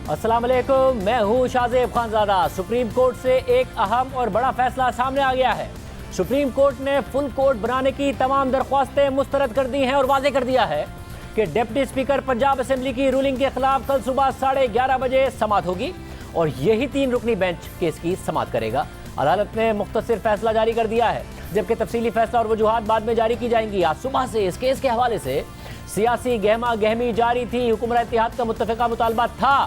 अस्सलाम वालेकुम, मैं हूं शाहजेब खानजादा। सुप्रीम कोर्ट से एक अहम और बड़ा फैसला सामने आ गया है। सुप्रीम कोर्ट ने फुल कोर्ट बनाने की तमाम दरख्वास्तें मुस्तरद कर दी हैं और वाज़ेह कर दिया है कि डिप्टी स्पीकर पंजाब असेंबली की रूलिंग के खिलाफ कल सुबह 11:30 बजे समाअत होगी और यही 3 रुकनी बेंच केस की समाअत करेगा। अदालत ने मुख्तसर फैसला जारी कर दिया है, जबकि तफसीली फैसला और वजूहात बाद में जारी की जाएंगी। आज सुबह से इस केस के हवाले से सियासी गहमा गहमी जारी थी। हुकूमत इत्तेहाद का मुत्तफ़िका मुतालबा था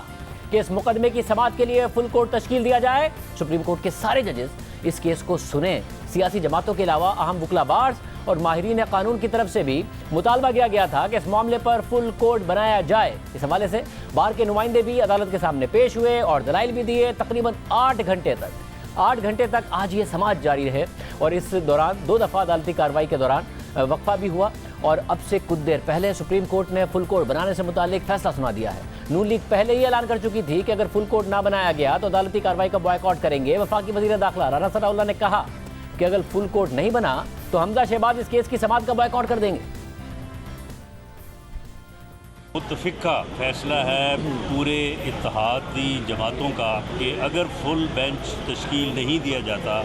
कि इस मुकदमे की समाअत के लिए फुल कोर्ट तश्कील दिया जाए। सुप्रीम कोर्ट के सारे जजेस इस केस को सुने। सियासी जमातों के अलावा अहम वकला बार्स और माहिरीन कानून की तरफ से भी मुतालबा किया गया था कि इस मामले पर फुल कोर्ट बनाया जाए। इस हवाले से बार के नुमाइंदे भी अदालत के सामने पेश हुए और दलाइल भी दिए। तकरीबन 8 घंटे तक आज ये समाअत जारी रहे और इस दौरान 2 दफ़ा अदालती कार्रवाई के दौरान वक्फा भी हुआ और अब से कुछ देर पहले सुप्रीम कोर्ट ने फुल कोर्ट बनाने से मुतालिक फैसला सुना दिया है। नून लीग पहले ही ऐलान कर चुकी थी कि अगर फुल कोर्ट ना बनाया गया तो अदालती कार्रवाई का बॉयकॉट करेंगे। वफाकी वज़ीर दाखिला राना सनाउल्लाह ने कहा कि अगर फुल कोर्ट नहीं बना तो हमजा शहबाज इस केस की समाअत का बॉयकॉट कर देंगे। मुत्तफ़िका फैसला है पूरे इत्तेहादी जमातों का कि अगर फुल बेंच तश्कील नहीं दिया जाता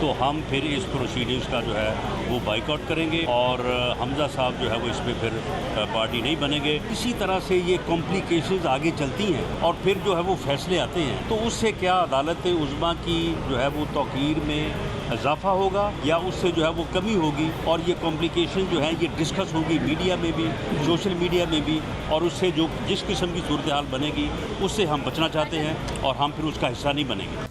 तो हम फिर इस प्रोसीडिंग्स का जो है वो बाइकआउट करेंगे और हमजा साहब जो है वो इसमें फिर पार्टी नहीं बनेंगे। इसी तरह से ये कॉम्प्लिकेशंस आगे चलती हैं और फिर जो है वो फैसले आते हैं तो उससे क्या अदालत उज़्मा की जो है वो तौक़ीर में इजाफा होगा या उससे जो है वो कमी होगी और ये कॉम्प्लिकेशन जो है ये डिस्कस होगी मीडिया में भी, सोशल मीडिया में भी, और उससे जो जिस किस्म की सूरत हाल बनेगी उससे हम बचना चाहते हैं और हम फिर उसका हिस्सा नहीं बनेंगे।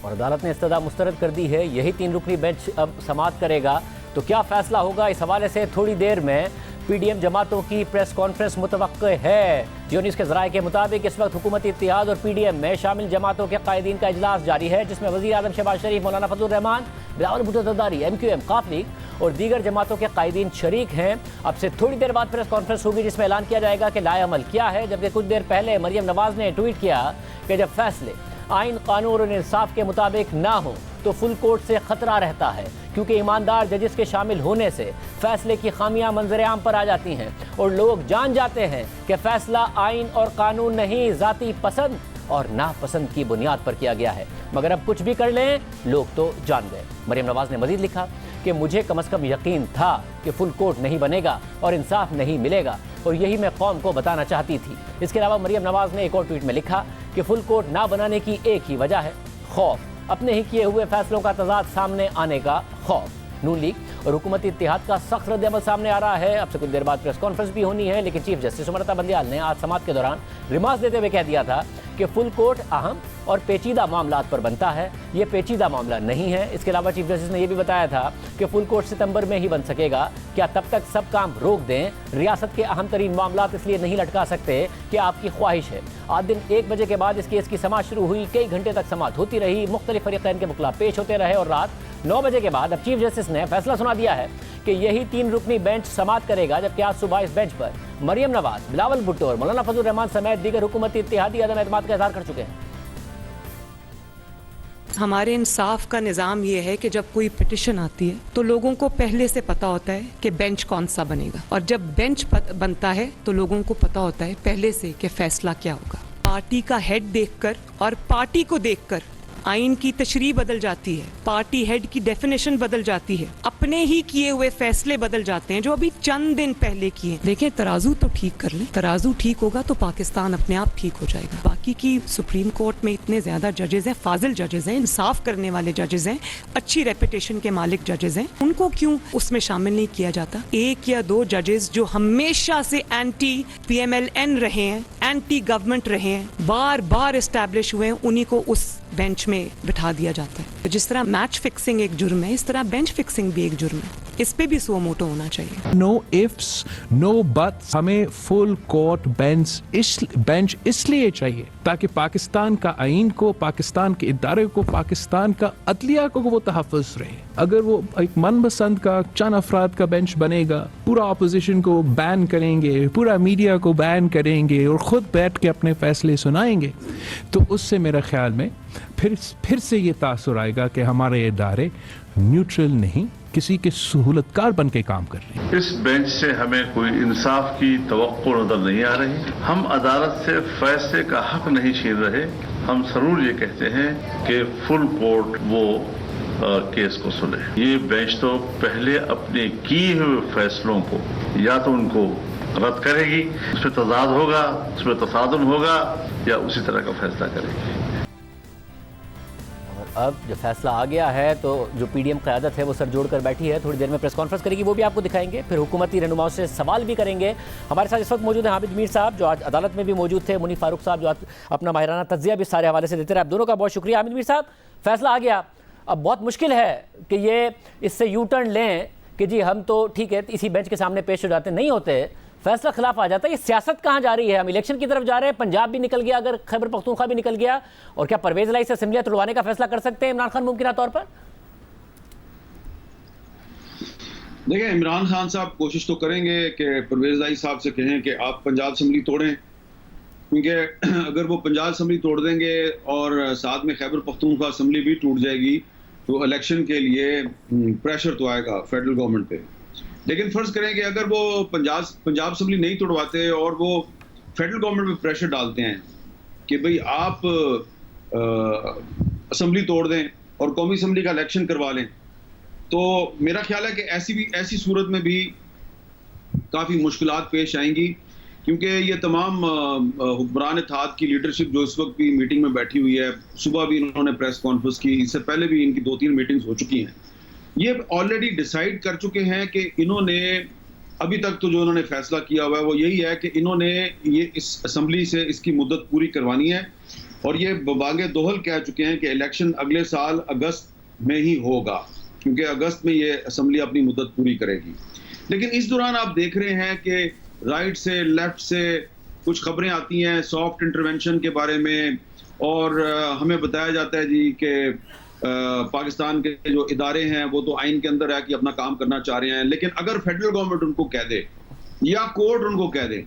और अदालत ने इस्तदा मुस्तरद कर दी है। यही 3 रुकनी बेंच अब समाअत करेगा तो क्या फैसला होगा, इस हवाले से थोड़ी देर में पीडीएम जमातों की प्रेस कॉन्फ्रेंस मुतवक्के है। जियो न्यूज़ के ज़राए के मुताबिक इस वक्त हुकूमती इत्तेहाद और पीडीएम में शामिल जमातों के कायदीन का इजलास जारी है, जिसमें वज़ीर आज़म शहबाज शरीफ, मौलाना फजल रहमान, बिलावल भुट्टो ज़रदारी, MQM, काफ लीग और दीगर जमातों के कायदीन शरीक हैं। अब से थोड़ी देर बाद प्रेस कॉन्फ्रेंस होगी जिसमें ऐलान किया जाएगा कि लाएअमल क्या है। जबकि कुछ देर पहले मरियम नवाज ने ट्वीट किया कि जब फैसले आइन, कानून और इंसाफ के मुताबिक ना हो तो फुल कोर्ट से खतरा रहता है, क्योंकि ईमानदार जजेस के शामिल होने से फैसले की खामियां मंजर आम पर आ जाती हैं और लोग जान जाते हैं कि फैसला आइन और कानून नहीं, ज़ाती पसंद और नापसंद की बुनियाद पर किया गया है। मगर अब कुछ भी कर लें, लोग तो जान गए। मरियम नवाज ने मजीद लिखा कि मुझे कम अज़ कम यकीन था कि फुल कोर्ट नहीं बनेगा और इंसाफ नहीं मिलेगा और यही मैं कौम को बताना चाहती थी। इसके अलावा मरियम नवाज ने एक और ट्वीट में लिखा कि फुल कोर्ट ना बनाने की एक ही वजह है, खौफ, अपने ही किए हुए फैसलों का तजाद सामने आने का खौफ। नून लीग और हुकूमती इत्तेहाद का सख्त रद्द-ए-अमल सामने आ रहा है। अब से कुछ देर बाद प्रेस कॉन्फ्रेंस भी होनी है, लेकिन चीफ जस्टिस उमर अता बंदियाल ने आज समाअत के दौरान रिमार्क्स देते हुए कह दिया था कि फुल कोर्ट अहम और पेचीदा मामलात पर बनता है, ये पेचीदा मामला नहीं है। इसके अलावा चीफ जस्टिस ने यह भी बताया था कि फुल कोर्ट सितंबर में ही बन सकेगा। क्या तब तक सब काम रोक दें? रियासत के अहम तरीन मामलात इसलिए नहीं लटका सकते कि आपकी ख्वाहिश है। आज दिन 1 बजे के बाद इस केस की समाअत शुरू हुई, कई घंटे तक समाअत होती रही, मुख्तलिफ फरीक़ैन के वकला पेश होते रहे और रात 9 बजे के बाद अब चीफ जस्टिस ने फैसला सुना दिया है कि यही 3 रुकनी बेंच समाअत करेगा। जबकि आज सुबह इस बेंच पर मरियम नवाज, बिलावल भुट्टो और मौलाना फजल रहमान समेत दीगर हुकूमती इत्तेहादी अदम एतमाद का इज़हार कर चुके हैं। हमारे इंसाफ का निज़ाम ये है कि जब कोई पिटिशन आती है तो लोगों को पहले से पता होता है कि बेंच कौन सा बनेगा, और जब बेंच बनता है तो लोगों को पता होता है पहले से कि फैसला क्या होगा। पार्टी का हेड देखकर और पार्टी को देखकर आइन की तशरीह बदल जाती है, पार्टी हेड की डेफिनेशन बदल जाती है, अपने ही किए हुए फैसले बदल जाते हैं जो अभी चंद दिन पहले किए। देखें, तराजू तो ठीक कर लें, तराजू ठीक होगा तो पाकिस्तान अपने आप ठीक हो जाएगा। बाकी की सुप्रीम कोर्ट में इतने ज्यादा जजेस हैं, फाजिल जजेस हैं, इंसाफ करने वाले जजेस हैं, अच्छी रेपुटेशन के मालिक जजेस हैं, उनको क्यों उसमें शामिल नहीं किया जाता? 1 या 2 जजेस जो हमेशा से एंटी PMLN रहे हैं, एंटी गवर्नमेंट रहे हैं, बार बार एस्टैब्लिश हुए हैं, उन्हीं को उस बेंच में बिठा दिया जाता है। तो जिस तरह मैच फिक्सिंग एक जुर्म है, इस तरह बेंच फिक्सिंग भी एक जुर्म है। इस पे भी सो मोटो होना चाहिए। नो इफ्स नो बट्स, हमें फुल कोर्ट बेंच इसलिए चाहिए ताकि पाकिस्तान का आइन को, पाकिस्तान के इदारे को, पाकिस्तान का अदलिया को वो तहफ़्फ़ुज़ रहे। अगर वो एक मनपसंद का चंद अफराद का बेंच बनेगा, पूरा अपोजिशन को बैन करेंगे, पूरा मीडिया को बैन करेंगे और ख़ुद बैठ के अपने फैसले सुनाएंगे, तो उससे मेरे ख्याल में फिर से ये तासुर आएगा कि हमारे इदारे न्यूट्रल नहीं, किसी के सहूलतकार बन के काम कर रहे हैं। इस बेंच से हमें कोई इंसाफ की तवक्को नजर नहीं आ रही। हम अदालत से फैसले का हक नहीं छीन रहे। हम जरूर ये कहते हैं कि फुल कोर्ट वो केस को सुने। ये बेंच तो पहले अपने किए हुए फैसलों को या तो उनको रद्द करेगी, उसमें तजाद होगा, उसमें तसादुम होगा, या उसी तरह का फैसला करेगी। अब जब फैसला आ गया है तो जो पीडीएम क़यादत है वो सर जोड़कर बैठी है, थोड़ी देर में प्रेस कॉन्फ्रेंस करेगी, वो भी आपको दिखाएंगे। फिर हुकूमती रहनुमाओं से सवाल भी करेंगे। हमारे साथ इस वक्त मौजूद हैं हामिद मीर साहब जो आज अदालत में भी मौजूद थे, मुनीफ फारूक साहब जो अपना माहिराना तज्जिया भी सारे हवाले से देते रहे। आप दोनों का बहुत शुक्रिया। हामिद मीर साहब, फैसला आ गया, अब बहुत मुश्किल है कि ये इससे यू टर्न लें कि जी हम तो ठीक है इसी बेंच के सामने पेश हो जाते, नहीं होते, फैसला खिलाफ आ जाता है। ये सियासत कहाँ जा रही है? हम इलेक्शन की तरफ जा रहे हैं, पंजाब भी निकल गया, अगर खैबर पख्तूनख्वा भी निकल गया, और क्या परवेज इलाही से असेंबलियां तुड़वाने का फैसला कर सकते हैं इमरान खान मुमकिन तौर पर? देखिए, इमरान खान साहब कोशिश तो करेंगे कि परवेज इलाही साहब से कहें कि आप पंजाब असेंबली तोड़ें, क्योंकि अगर वो पंजाब असेंबली तोड़ देंगे और साथ में खैबर पख्तूनख्वा असेंबली भी टूट जाएगी तो इलेक्शन के लिए प्रेशर तो आएगा फेडरल गवर्नमेंट पे। लेकिन फर्ज करें कि अगर वो पंजाब असेंबली नहीं तोड़वाते और वो फेडरल गवर्नमेंट पे प्रेशर डालते हैं कि भाई आप असेंबली तोड़ दें और कौमी असेंबली का इलेक्शन करवा लें, तो मेरा ख्याल है कि ऐसी सूरत में भी काफ़ी मुश्किलात पेश आएंगी, क्योंकि ये तमाम हुक्मरान इत्तेहाद की लीडरशिप जो इस वक्त भी मीटिंग में बैठी हुई है, सुबह भी इन्होंने प्रेस कॉन्फ्रेंस की, इससे पहले भी इनकी 2-3 मीटिंग्स हो चुकी हैं, ये ऑलरेडी डिसाइड कर चुके हैं कि इन्होंने अभी तक तो जो इन्होंने फैसला किया हुआ है वो यही है कि इन्होंने ये इस असेंबली से इसकी मुद्दत पूरी करवानी है, और ये बबांगे दोहल कह चुके हैं कि इलेक्शन अगले साल अगस्त में ही होगा, क्योंकि अगस्त में ये असेंबली अपनी मुद्दत पूरी करेगी। लेकिन इस दौरान आप देख रहे हैं कि राइट से लेफ्ट से कुछ खबरें आती हैं सॉफ्ट इंटरवेंशन के बारे में, और हमें बताया जाता है जी कि पाकिस्तान के जो इदारे हैं वो तो आइन के अंदर है कि अपना काम करना चाह रहे हैं, लेकिन अगर फेडरल गवर्नमेंट उनको कह दे या कोर्ट उनको कह दे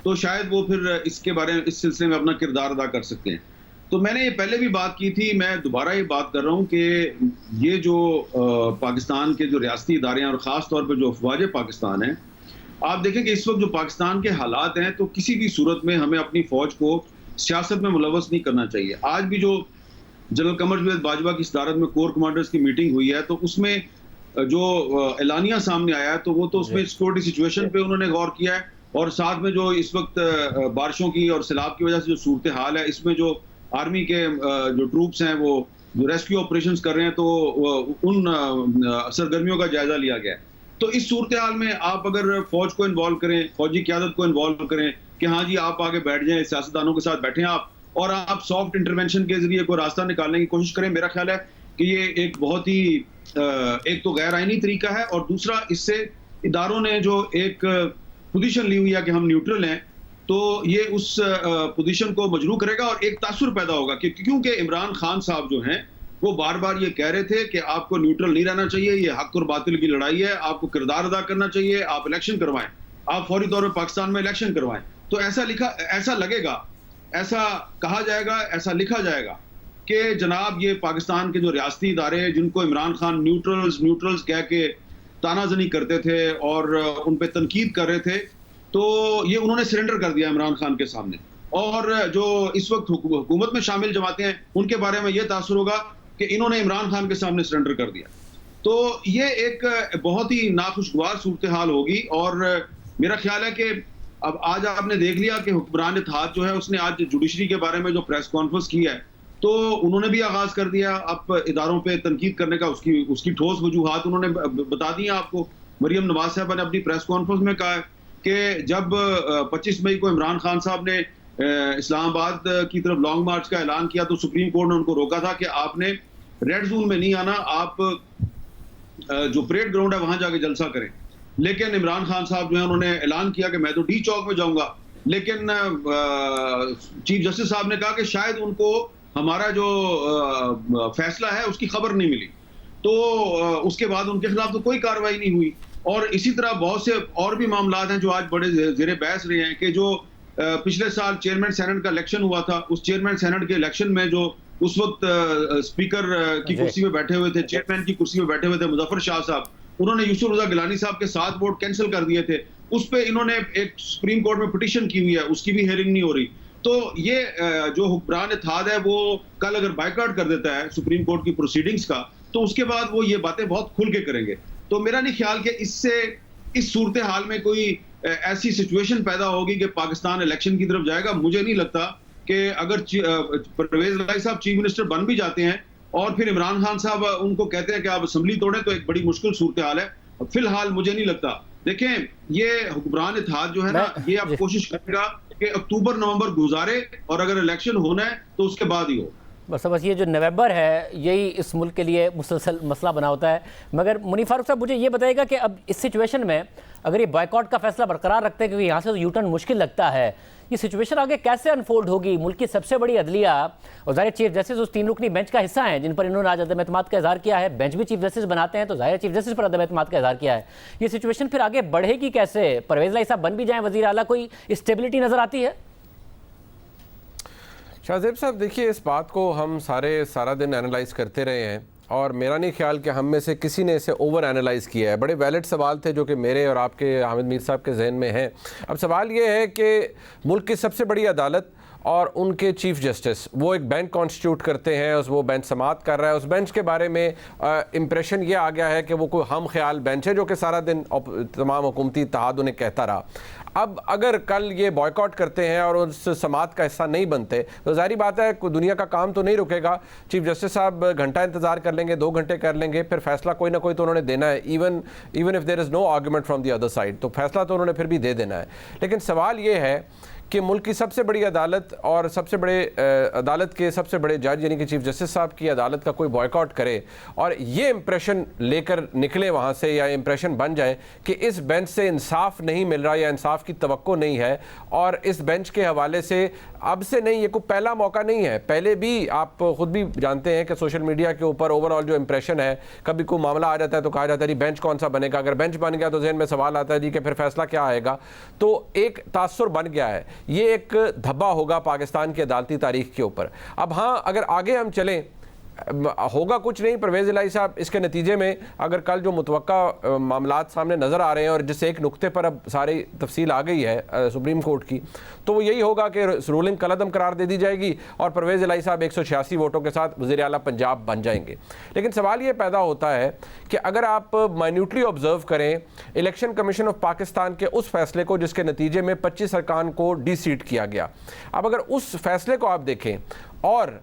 तो शायद वो फिर इसके बारे में, इस सिलसिले में अपना किरदार अदा कर सकते हैं। तो मैंने ये पहले भी बात की थी, मैं दोबारा ये बात कर रहा हूँ कि ये जो पाकिस्तान के जो रियासती इदारे हैं और ख़ास तौर पर जो अफवाज पाकिस्तान है, आप देखें कि इस वक्त जो पाकिस्तान के हालात हैं, तो किसी भी सूरत में हमें अपनी फ़ौज को सियासत में मुलव्वस नहीं करना चाहिए। आज भी जो जनरल कमर जावेद बाजवा की सदारत में कोर कमांडर्स की मीटिंग हुई है, तो उसमें जो एलानिया सामने आया है तो वो तो उसमें सिक्योरिटी सिचुएशन पे उन्होंने गौर किया है, और साथ में जो इस वक्त बारिशों की और सैलाब की वजह से जो सूरत हाल है, इसमें जो आर्मी के जो ट्रूप्स हैं वो जो रेस्क्यू ऑपरेशंस कर रहे हैं, तो उन सरगर्मियों का जायजा लिया गया है। तो इस सूरत हाल में आप अगर फौज को इन्वॉल्व करें, फौजी क़यादत को इन्वॉल्व करें कि हाँ जी आप आगे बैठ जाएं, सियासतदानों के साथ बैठें आप, और आप सॉफ्ट इंटरवेंशन के जरिए कोई रास्ता निकालने की कोशिश करें, मेरा ख्याल है कि ये एक बहुत ही एक तो गैर आईनी तरीका है, और दूसरा इससे इदारों ने जो एक पोजीशन ली हुई है कि हम न्यूट्रल हैं, तो ये उस पोजीशन को मजरू करेगा और एक तासुर पैदा होगा कि क्योंकि इमरान खान साहब जो हैं वो बार बार ये कह रहे थे कि आपको न्यूट्रल नहीं रहना चाहिए, ये हक और बातिल की लड़ाई है, आपको किरदार अदा करना चाहिए, आप इलेक्शन करवाएं, आप फौरी तौर पर पाकिस्तान में इलेक्शन करवाएं। तो ऐसा लगेगा, ऐसा कहा जाएगा, ऐसा लिखा जाएगा कि जनाब ये पाकिस्तान के जो रियासती इदारे जिनको इमरान खान न्यूट्रल्स कह के तानाजनी करते थे और उन पे तनकीद कर रहे थे, तो ये उन्होंने सरेंडर कर दिया इमरान खान के सामने। और जो इस वक्त हुकूमत में शामिल जमातें हैं उनके बारे में ये तासुर होगा कि इन्होंने इमरान खान के सामने सरेंडर कर दिया। तो ये एक बहुत ही नाखुशगवार सूरत हाल होगी, और मेरा ख्याल है कि अब आज आपने देख लिया कि हुक्मरान इत्तेहाद जो है उसने आज जुडिशरी के बारे में जो प्रेस कॉन्फ्रेंस की है, तो उन्होंने भी आगाज कर दिया अब इदारों पे तनकीद करने का, उसकी ठोस वजूहात उन्होंने बता दी आपको। मरियम नवाज साहब ने अपनी प्रेस कॉन्फ्रेंस में कहा कि जब 25 मई को इमरान खान साहब ने इस्लामाबाद की तरफ लॉन्ग मार्च का ऐलान किया तो सुप्रीम कोर्ट ने उनको रोका था कि आपने रेड जोन में नहीं आना, आप जो परेड ग्राउंड है वहां जाके जलसा करें। लेकिन इमरान खान साहब जो है उन्होंने ऐलान किया कि मैं तो डी चौक में जाऊंगा, लेकिन चीफ जस्टिस साहब ने कहा कि शायद उनको हमारा जो फैसला है उसकी खबर नहीं मिली, तो उसके बाद उनके खिलाफ तो कोई कार्रवाई नहीं हुई। और इसी तरह बहुत से और भी मामलात हैं जो आज बड़े ज़ेरे बहस रहे हैं कि जो पिछले साल चेयरमैन सेनेट का इलेक्शन हुआ था, उस चेयरमैन सेनेट के इलेक्शन में जो उस वक्त स्पीकर की कुर्सी पे बैठे हुए थे, चेयरमैन की कुर्सी पे बैठे हुए थे मुजफ्फर शाह साहब, उन्होंने यूसुफ रजा गिलानी साहब के 7 वोट कैंसिल कर दिए थे। उस पे इन्होंने एक सुप्रीम कोर्ट में पिटीशन की हुई है, उसकी भी हियरिंग नहीं हो रही। तो ये जो हुक्मरान इत्तेहाद है वो कल अगर बायकॉट कर देता है सुप्रीम कोर्ट की प्रोसीडिंग्स का, तो उसके बाद वो ये बातें बहुत खुल के करेंगे। तो मेरा नहीं ख्याल कि इससे इस सूरत हाल में कोई ऐसी सिचुएशन पैदा होगी कि पाकिस्तान इलेक्शन की तरफ जाएगा। मुझे नहीं लगता कि अगर परवेज इलाही साहब चीफ मिनिस्टर बन भी जाते हैं और फिर इमरान खान साहब उनको कहते हैं कि आप असेंबली तोड़ें, तो एक बड़ी मुश्किल सूरत हाल है। फिलहाल मुझे नहीं लगता। देखें, ये हुक्मरान इत्तेहाद जो है ना, ये अब कोशिश करेगा कि अक्टूबर नवंबर गुजारे और अगर इलेक्शन होना है तो उसके बाद ही हो। बस ये जो नवंबर है यही इस मुल्क के लिए मुसलसल मसला बना होता है। मगर मुनीर फारूक साहब, मुझे ये बताइएगा कि अब इस सिचुएशन में अगर ये बॉयकॉट का फैसला बरकरार रखते हैं, क्योंकि यहाँ से तो यूटर्न मुश्किल लगता है, ये सिचुएशन आगे कैसे अनफोल्ड होगी? मुल्क की सबसे बड़ी अदलिया और ज़ाहिर चीफ जस्टिस उस 3 रुकनी बेंच का हिस्सा हैं जिन पर इन्होंने आज अदम एतमाद का इजहार किया है। बेंच भी चीफ जस्टिस बनाते हैं, तो ज़ाहिर चीफ जस्टिस पर अदम एतमाद का इजहार किया है। ये सिचुएशन फिर आगे बढ़ेगी कैसे? परवेज इलाही साहब बन भी जाएं वज़ीर आला, कोई स्टेबिलिटी नज़र आती है? शाहजेब साहब, देखिए, इस बात को हम सारा दिन एनालाइज करते रहे हैं और मेरा नहीं ख्याल कि हम में से किसी ने इसे ओवर एनालाइज किया है। बड़े वैलिड सवाल थे जो कि मेरे और आपके हामिद मीर साहब के जहन में हैं। अब सवाल ये है कि मुल्क की सबसे बड़ी अदालत और उनके चीफ जस्टिस वो एक बेंच कॉन्स्टिट्यूट करते हैं, वो बेंच समाअत कर रहा है। उस बेंच के बारे में इम्प्रेशन ये आ गया है कि वो कोई हम ख्याल बेंच है जो कि सारा दिन तमाम हुकूमती इत्तेहाद उन्हें कहता रहा। अब अगर कल ये बॉयकॉट करते हैं और उस समाअत का हिस्सा नहीं बनते, तो जाहिर बात है दुनिया का काम तो नहीं रुकेगा। चीफ जस्टिस साहब घंटा इंतजार कर लेंगे, 2 घंटे कर लेंगे, फिर फैसला कोई ना कोई तो उन्होंने देना है। Even if there is no argument from the other side, तो फैसला तो उन्होंने फिर भी दे देना है। लेकिन सवाल ये है कि मुल्क की सबसे बड़ी अदालत और सबसे बड़े अदालत के सबसे बड़े जज यानी कि चीफ जस्टिस साहब की अदालत का कोई बॉयकॉट करे और ये इंप्रेशन लेकर निकले वहाँ से, या इंप्रेशन बन जाए कि इस बेंच से इंसाफ नहीं मिल रहा या इंसाफ की तवक्को नहीं है, और इस बेंच के हवाले से अब से नहीं, ये कोई पहला मौका नहीं है। पहले भी आप खुद भी जानते हैं कि सोशल मीडिया के ऊपर ओवरऑल जो इंप्रेशन है, कभी कोई मामला आ जाता है तो कहा जाता है जी बेंच कौन सा बनेगा। अगर बेंच बन गया तो जहन में सवाल आता है जी कि फिर फैसला क्या आएगा। तो एक तासुर बन गया है, ये एक धब्बा होगा पाकिस्तान की अदालती तारीख के ऊपर। अब हाँ, अगर आगे हम चलें, होगा कुछ नहीं। परवेज इलाही साहब इसके नतीजे में अगर कल जो मुतवक्का मामलात सामने नज़र आ रहे हैं और जिससे एक नुक्ते पर अब सारी तफसील आ गई है सुप्रीम कोर्ट की, तो वो यही होगा कि रूलिंग कलअदम करार दे दी जाएगी और परवेज इलाही साहब 186 वोटों के साथ वज़ीर आला पंजाब बन जाएंगे। लेकिन सवाल ये पैदा होता है कि अगर आप माइन्यूटली ऑब्जर्व करें इलेक्शन कमीशन ऑफ पाकिस्तान के उस फैसले को जिसके नतीजे में 25 अरकान को डी-सीट किया गया, अब अगर उस फैसले को आप देखें और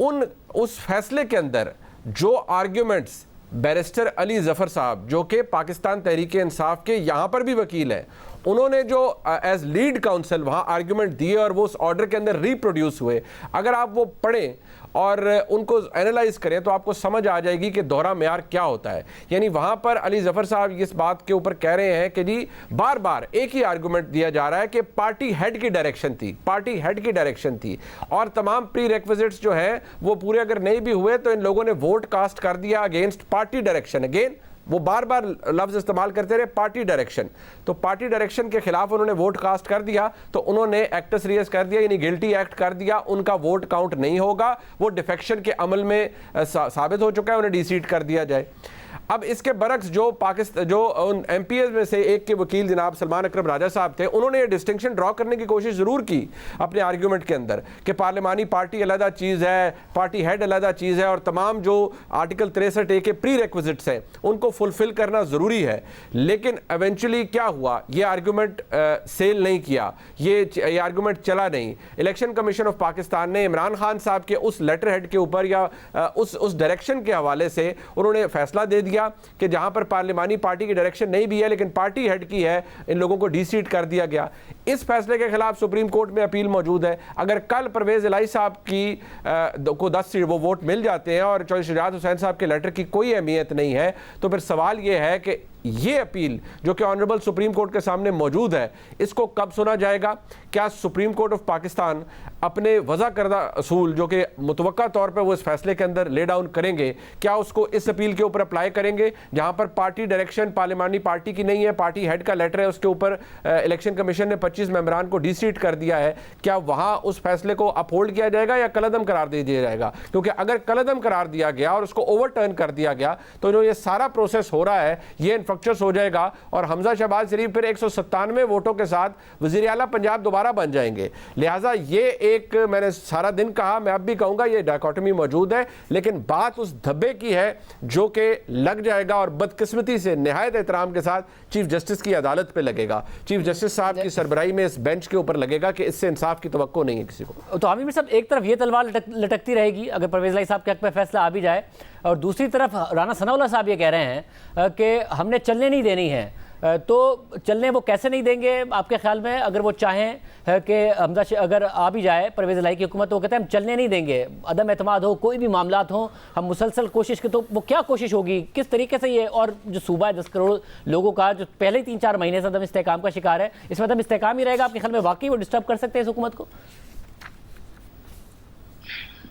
उस फैसले के अंदर जो आर्ग्यूमेंट्स बैरिस्टर अली ज़फ़र साहब जो कि पाकिस्तान तहरीक-ए-इंसाफ के यहाँ पर भी वकील हैं, उन्होंने जो एज लीड काउंसिल वहाँ आर्ग्यूमेंट दिए और वो उस ऑर्डर के अंदर रिप्रोड्यूस हुए, अगर आप वो पढ़ें और उनको एनालाइज करें तो आपको समझ आ जाएगी कि दोहरा मेयार क्या होता है। यानी वहाँ पर अली ज़फ़र साहब इस बात के ऊपर कह रहे हैं कि जी बार बार एक ही आर्गूमेंट दिया जा रहा है कि पार्टी हेड की डायरेक्शन थी और तमाम प्री रिक्विजिट्स जो हैं वो पूरे अगर नहीं भी हुए तो इन लोगों ने वोट कास्ट कर दिया अगेंस्ट पार्टी डायरेक्शन। अगेन वो बार बार लफ्ज़ इस्तेमाल करते रहे पार्टी डायरेक्शन, तो पार्टी डायरेक्शन के खिलाफ उन्होंने वोट कास्ट कर दिया तो उन्होंने एक्टस रियस कर दिया, यानी गिल्टी एक्ट कर दिया, उनका वोट काउंट नहीं होगा, वो डिफेक्शन के अमल में साबित हो चुका है, उन्हें डी-सीट कर दिया जाए। अब इसके बरक्स जो पाकिस्तान जो उन एमपीएस में से एक के वकील जनाब सलमान अकरम राजा साहब थे, उन्होंने ये डिस्टिंक्शन ड्रॉ करने की कोशिश ज़रूर की अपने आर्ग्यूमेंट के अंदर कि पार्लिमानी पार्टी अलहदा चीज़ है, पार्टी हेड अलहदा चीज़ है और तमाम जो आर्टिकल 63A के प्री रिक्विजिट्स हैं उनको फुलफिल करना ज़रूरी है। लेकिन एवेंचुअली क्या हुआ, ये आर्ग्यूमेंट सेल नहीं किया, ये आर्ग्यूमेंट चला नहीं। इलेक्शन कमीशन ऑफ पाकिस्तान ने इमरान खान साहब के उस लेटर हेड के ऊपर या उस डायरेक्शन के हवाले से उन्होंने फैसला दे दिया कि जहां पर पार्लिमानी पार्टी की डायरेक्शन नहीं भी है लेकिन पार्टी हेड की है, इन लोगों को डी-सीट कर दिया गया। इस फैसले के खिलाफ सुप्रीम कोर्ट में अपील मौजूद है। अगर कल परवेज इलाही साहब की को 10 सीट वो वोट मिल जाते हैं और चौधरी शुजात हुसैन साहब के लेटर की कोई अहमियत नहीं है, तो फिर सवाल यह है कि ये अपील जो कि ऑनरेबल सुप्रीम कोर्ट के सामने मौजूद है, इसको कब सुना जाएगा? क्या सुप्रीम कोर्ट ऑफ पाकिस्तान अपने वज़ा करदा असूल जो कि मुतवक्का तौर पर वो इस फैसले के अंदर ले डाउन करेंगे, क्या उसको इस अपील के ऊपर अप्लाई करेंगे? जहां पर पार्टी डायरेक्शन पार्लिमानी पार्टी की नहीं है, पार्टी हेड का लेटर है, उसके ऊपर इलेक्शन कमीशन ने 25 मेंबरान को डिसीट कर दिया है, क्या वहां उस फैसले को अपहोल्ड किया जाएगा या कलअदम करार दे दिया जाएगा? क्योंकि अगर कलअदम करार दिया गया और उसको ओवरटर्न कर दिया गया तो जो ये सारा प्रोसेस हो रहा है ये इन्फ्रक्चर्स हो जाएगा और हमजा शहबाज शरीफ फिर 197 वोटों के साथ वज़ीर आला पंजाब दोबारा बन जाएंगे। लिहाजा ये एक, मैंने सारा दिन कहा, मैं अब भी कहूंगा, ये डायकोटमी मौजूद है, लेकिन बात उस धब्बे की है जो कि लग जाएगा और बदकिस्मती से निहायत एहतराम के साथ चीफ जस्टिस की अदालत पे लगेगा, चीफ जस्टिस साहब की सरबराही में इस बेंच के ऊपर लगेगा कि इससे इंसाफ की तवक्को नहीं है किसी को। तो आमिर मीर साहब, एक तरफ ये तलवार लटकती रहेगी अगर परवेज़ इलाही साहब के हक में फैसला आ भी जाए, और दूसरी तरफ राना सनाउल्लाह साहब ये कह रहे हैं कि हमने चलने नहीं देनी है। तो चलने वो कैसे नहीं देंगे आपके ख्याल में? अगर वो चाहें कि हमजा अगर आ भी जाए परवेज़ इलाही की हुकूमत, तो वो कहते हैं हम चलने नहीं देंगे, अदम एतमाद हो, कोई भी मामलात हो, हम मुसलसल कोशिश के, तो वो क्या कोशिश होगी, किस तरीके से ये, और जो सूबा है 10 करोड़ लोगों का जो पहले ही 3-4 महीने से अदम इस्तेहकाम का शिकार है, इसमें अदम इस्तेहकाम ही रहेगा आपके ख्याल में? वाकई वो डिस्टर्ब कर सकते हैं इस हुकूमत को?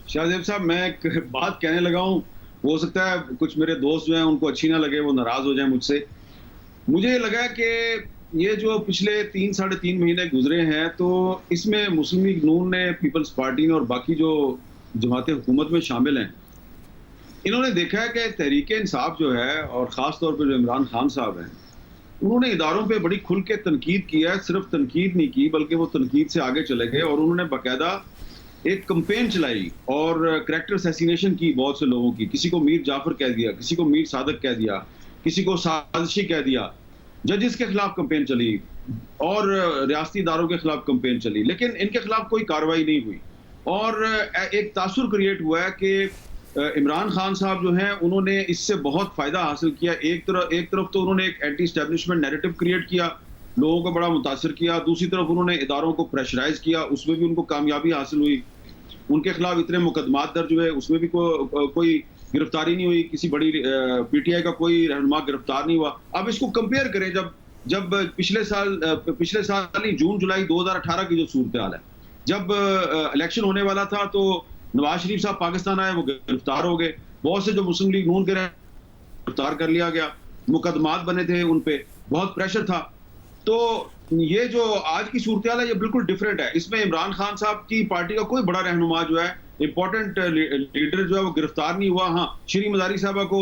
शाहजेब साहब, मैं एक बात कहने लगा हूँ, हो सकता है कुछ मेरे दोस्त जो हैं उनको अच्छी ना लगे, वो नाराज हो जाए मुझसे। मुझे ये लगा कि ये जो पिछले 3-3.5 महीने गुजरे हैं, तो इसमें मुस्लिम लीग नून ने, पीपल्स पार्टी ने और बाकी जो जमातें हुकूमत में शामिल हैं, इन्होंने देखा है कि तहरीक इंसाफ जो है, और ख़ास तौर पर जो इमरान खान साहब हैं, उन्होंने इदारों पे बड़ी खुल के तनकीद किया है। सिर्फ तनकीद नहीं की, बल्कि वो तनकीद से आगे चले गए और उन्होंने बाकायदा एक कंपेन चलाई और करैक्टर असैसिनेशन की बहुत से लोगों की। किसी को मीर जाफर कह दिया, किसी को मीर सादक कह दिया, किसी को साजिशी कह दिया। जजेस के खिलाफ कंपेन चली और रियासती इदारों के खिलाफ कंपेन चली, लेकिन इनके खिलाफ कोई कार्रवाई नहीं हुई। और एक तासुर क्रिएट हुआ है कि इमरान खान साहब जो हैं, उन्होंने इससे बहुत फ़ायदा हासिल किया। एक तरफ तो उन्होंने एक एंटी एस्टेब्लिशमेंट नैरेटिव क्रिएट किया, लोगों को बड़ा मुतासर किया। दूसरी तरफ उन्होंने इदारों को प्रेशराइज किया, उसमें भी उनको कामयाबी हासिल हुई। उनके खिलाफ इतने मुकदमात दर्ज हुए, उसमें भी कोई गिरफ्तारी नहीं हुई, किसी बड़ी पीटीआई का कोई रहनुमा गिरफ्तार नहीं हुआ। अब इसको कंपेयर करें जब पिछले साल ही जून जुलाई 2018 की जो सूरत हाल है, जब इलेक्शन होने वाला था तो नवाज शरीफ साहब पाकिस्तान आए, वो गिरफ्तार हो गए। बहुत से जो मुस्लिम लीग नून के गिरफ्तार कर लिया गया, मुकदमात बने थे उन पे, बहुत प्रेशर था। तो ये जो आज की सूरत हाल है, ये बिल्कुल डिफरेंट है। इसमें इमरान खान साहब की पार्टी का कोई बड़ा रहनुमा जो है, इंपॉर्टेंट लीडर जो है, वो गिरफ्तार नहीं हुआ। हाँ, श्री मदारी साहबा को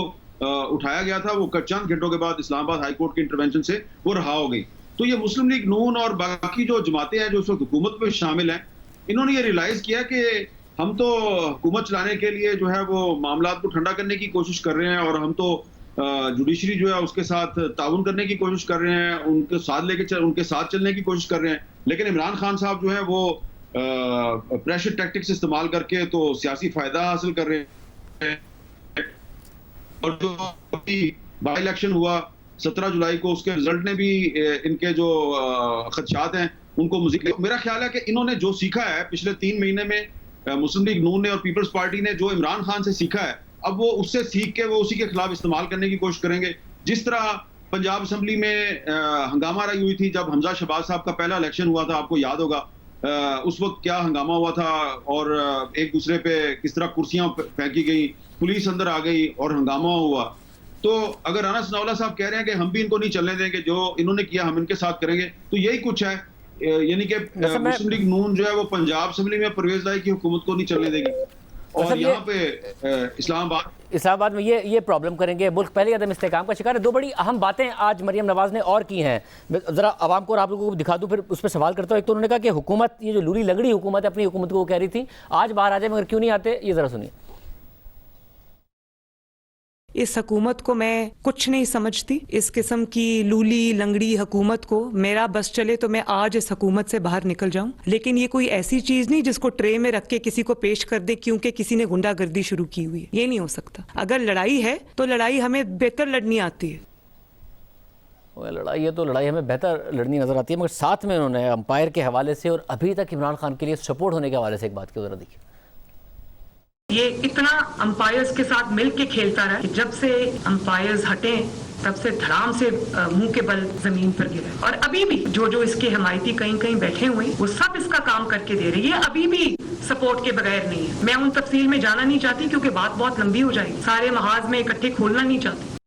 उठाया गया था, वो चंद घंटों के बाद इस्लामाबाद हाई कोर्ट के इंटरवेंशन से वो रहा हो गई। तो ये मुस्लिम लीग नून और बाकी जो जमातें हैं जो उस वक्त हुकूमत में शामिल हैं, इन्होंने ये रियलाइज किया कि हम तो हुकूमत चलाने के लिए जो है वो मामलात को ठंडा करने की कोशिश कर रहे हैं, और हम तो जुडिशरी जो है उसके साथ ताउन करने की कोशिश कर रहे हैं, उनके साथ चलने की कोशिश कर रहे हैं। लेकिन इमरान खान साहब जो है वो प्रेशर टैक्टिक्स इस्तेमाल करके तो सियासी फायदा हासिल कर रहे हैं। और जो बाई इलेक्शन हुआ 17 जुलाई को, उसके रिजल्ट ने भी इनके जो खदशात हैं उनको मज़ीद, मेरा ख्याल है कि इन्होंने जो सीखा है पिछले 3 महीने में, मुस्लिम लीग नून ने और पीपल्स पार्टी ने जो इमरान खान से सीखा है, अब वो उससे सीख के वो उसी के खिलाफ इस्तेमाल करने की कोशिश करेंगे। जिस तरह पंजाब असम्बली में हंगामा रही हुई थी जब हमजा शहबाज साहब का पहला इलेक्शन हुआ था, आपको याद होगा उस वक्त क्या हंगामा हुआ था, और एक दूसरे पे किस तरह कुर्सियां फेंकी गई, पुलिस अंदर आ गई और हंगामा हुआ। तो अगर राना सनाउल्लाह साहब कह रहे हैं कि हम भी इनको नहीं चलने देंगे, जो इन्होंने किया हम इनके साथ करेंगे, तो यही कुछ है। यानी कि मुस्लिम लीग नून जो है वो पंजाब असम्बली में परवेज़ इलाही की हुकूमत को नहीं चलने देगी, और यहाँ पे इस्लामाबाद में ये प्रॉब्लम करेंगे। मुल्क पहले अदम इस्तेहकाम का शिकार है। 2 बड़ी अहम बातें आज मरियम नवाज ने और की हैं, ज़रा आवाम को और आप लोगों को दिखा दूं, फिर उस पर सवाल करता हूँ। एक तो उन्होंने कहा कि हुकूमत, ये जो लूली लंगड़ी हुकूमत है, अपनी हुकूमत को वो कह रही थी आज बाहर आ जाए, मगर क्यों नहीं आते, ये ज़रा सुनिए। इस हुकूमत को मैं कुछ नहीं समझती, इस किस्म की लूली लंगड़ी हुकूमत को। मेरा बस चले तो मैं आज इस हुकूमत से बाहर निकल जाऊं, लेकिन ये कोई ऐसी चीज नहीं जिसको ट्रे में रख के किसी को पेश कर दे क्योंकि किसी ने गुंडागर्दी शुरू की हुई है। ये नहीं हो सकता। अगर लड़ाई है तो लड़ाई हमें बेहतर लड़नी आती है। लड़ाई है तो लड़ाई हमें बेहतर लड़नी नजर आती है, मगर साथ में उन्होंने अंपायर के हवाले से और अभी तक इमरान खान के लिए सपोर्ट होने के हवाले से एक बात की, जरा देखिए। ये इतना अंपायर्स के साथ मिल के खेलता रहा कि जब से अंपायर्स हटे तब से धड़ाम से मुंह के बल जमीन पर गिरे। और अभी भी जो इसके हमायती कहीं कहीं बैठे हुए वो सब इसका काम करके दे रही है, अभी भी सपोर्ट के बगैर नहीं है। मैं उन तफसील में जाना नहीं चाहती क्योंकि बात बहुत लंबी हो जाएगी, सारे महाज में इकट्ठे खोलना नहीं चाहती।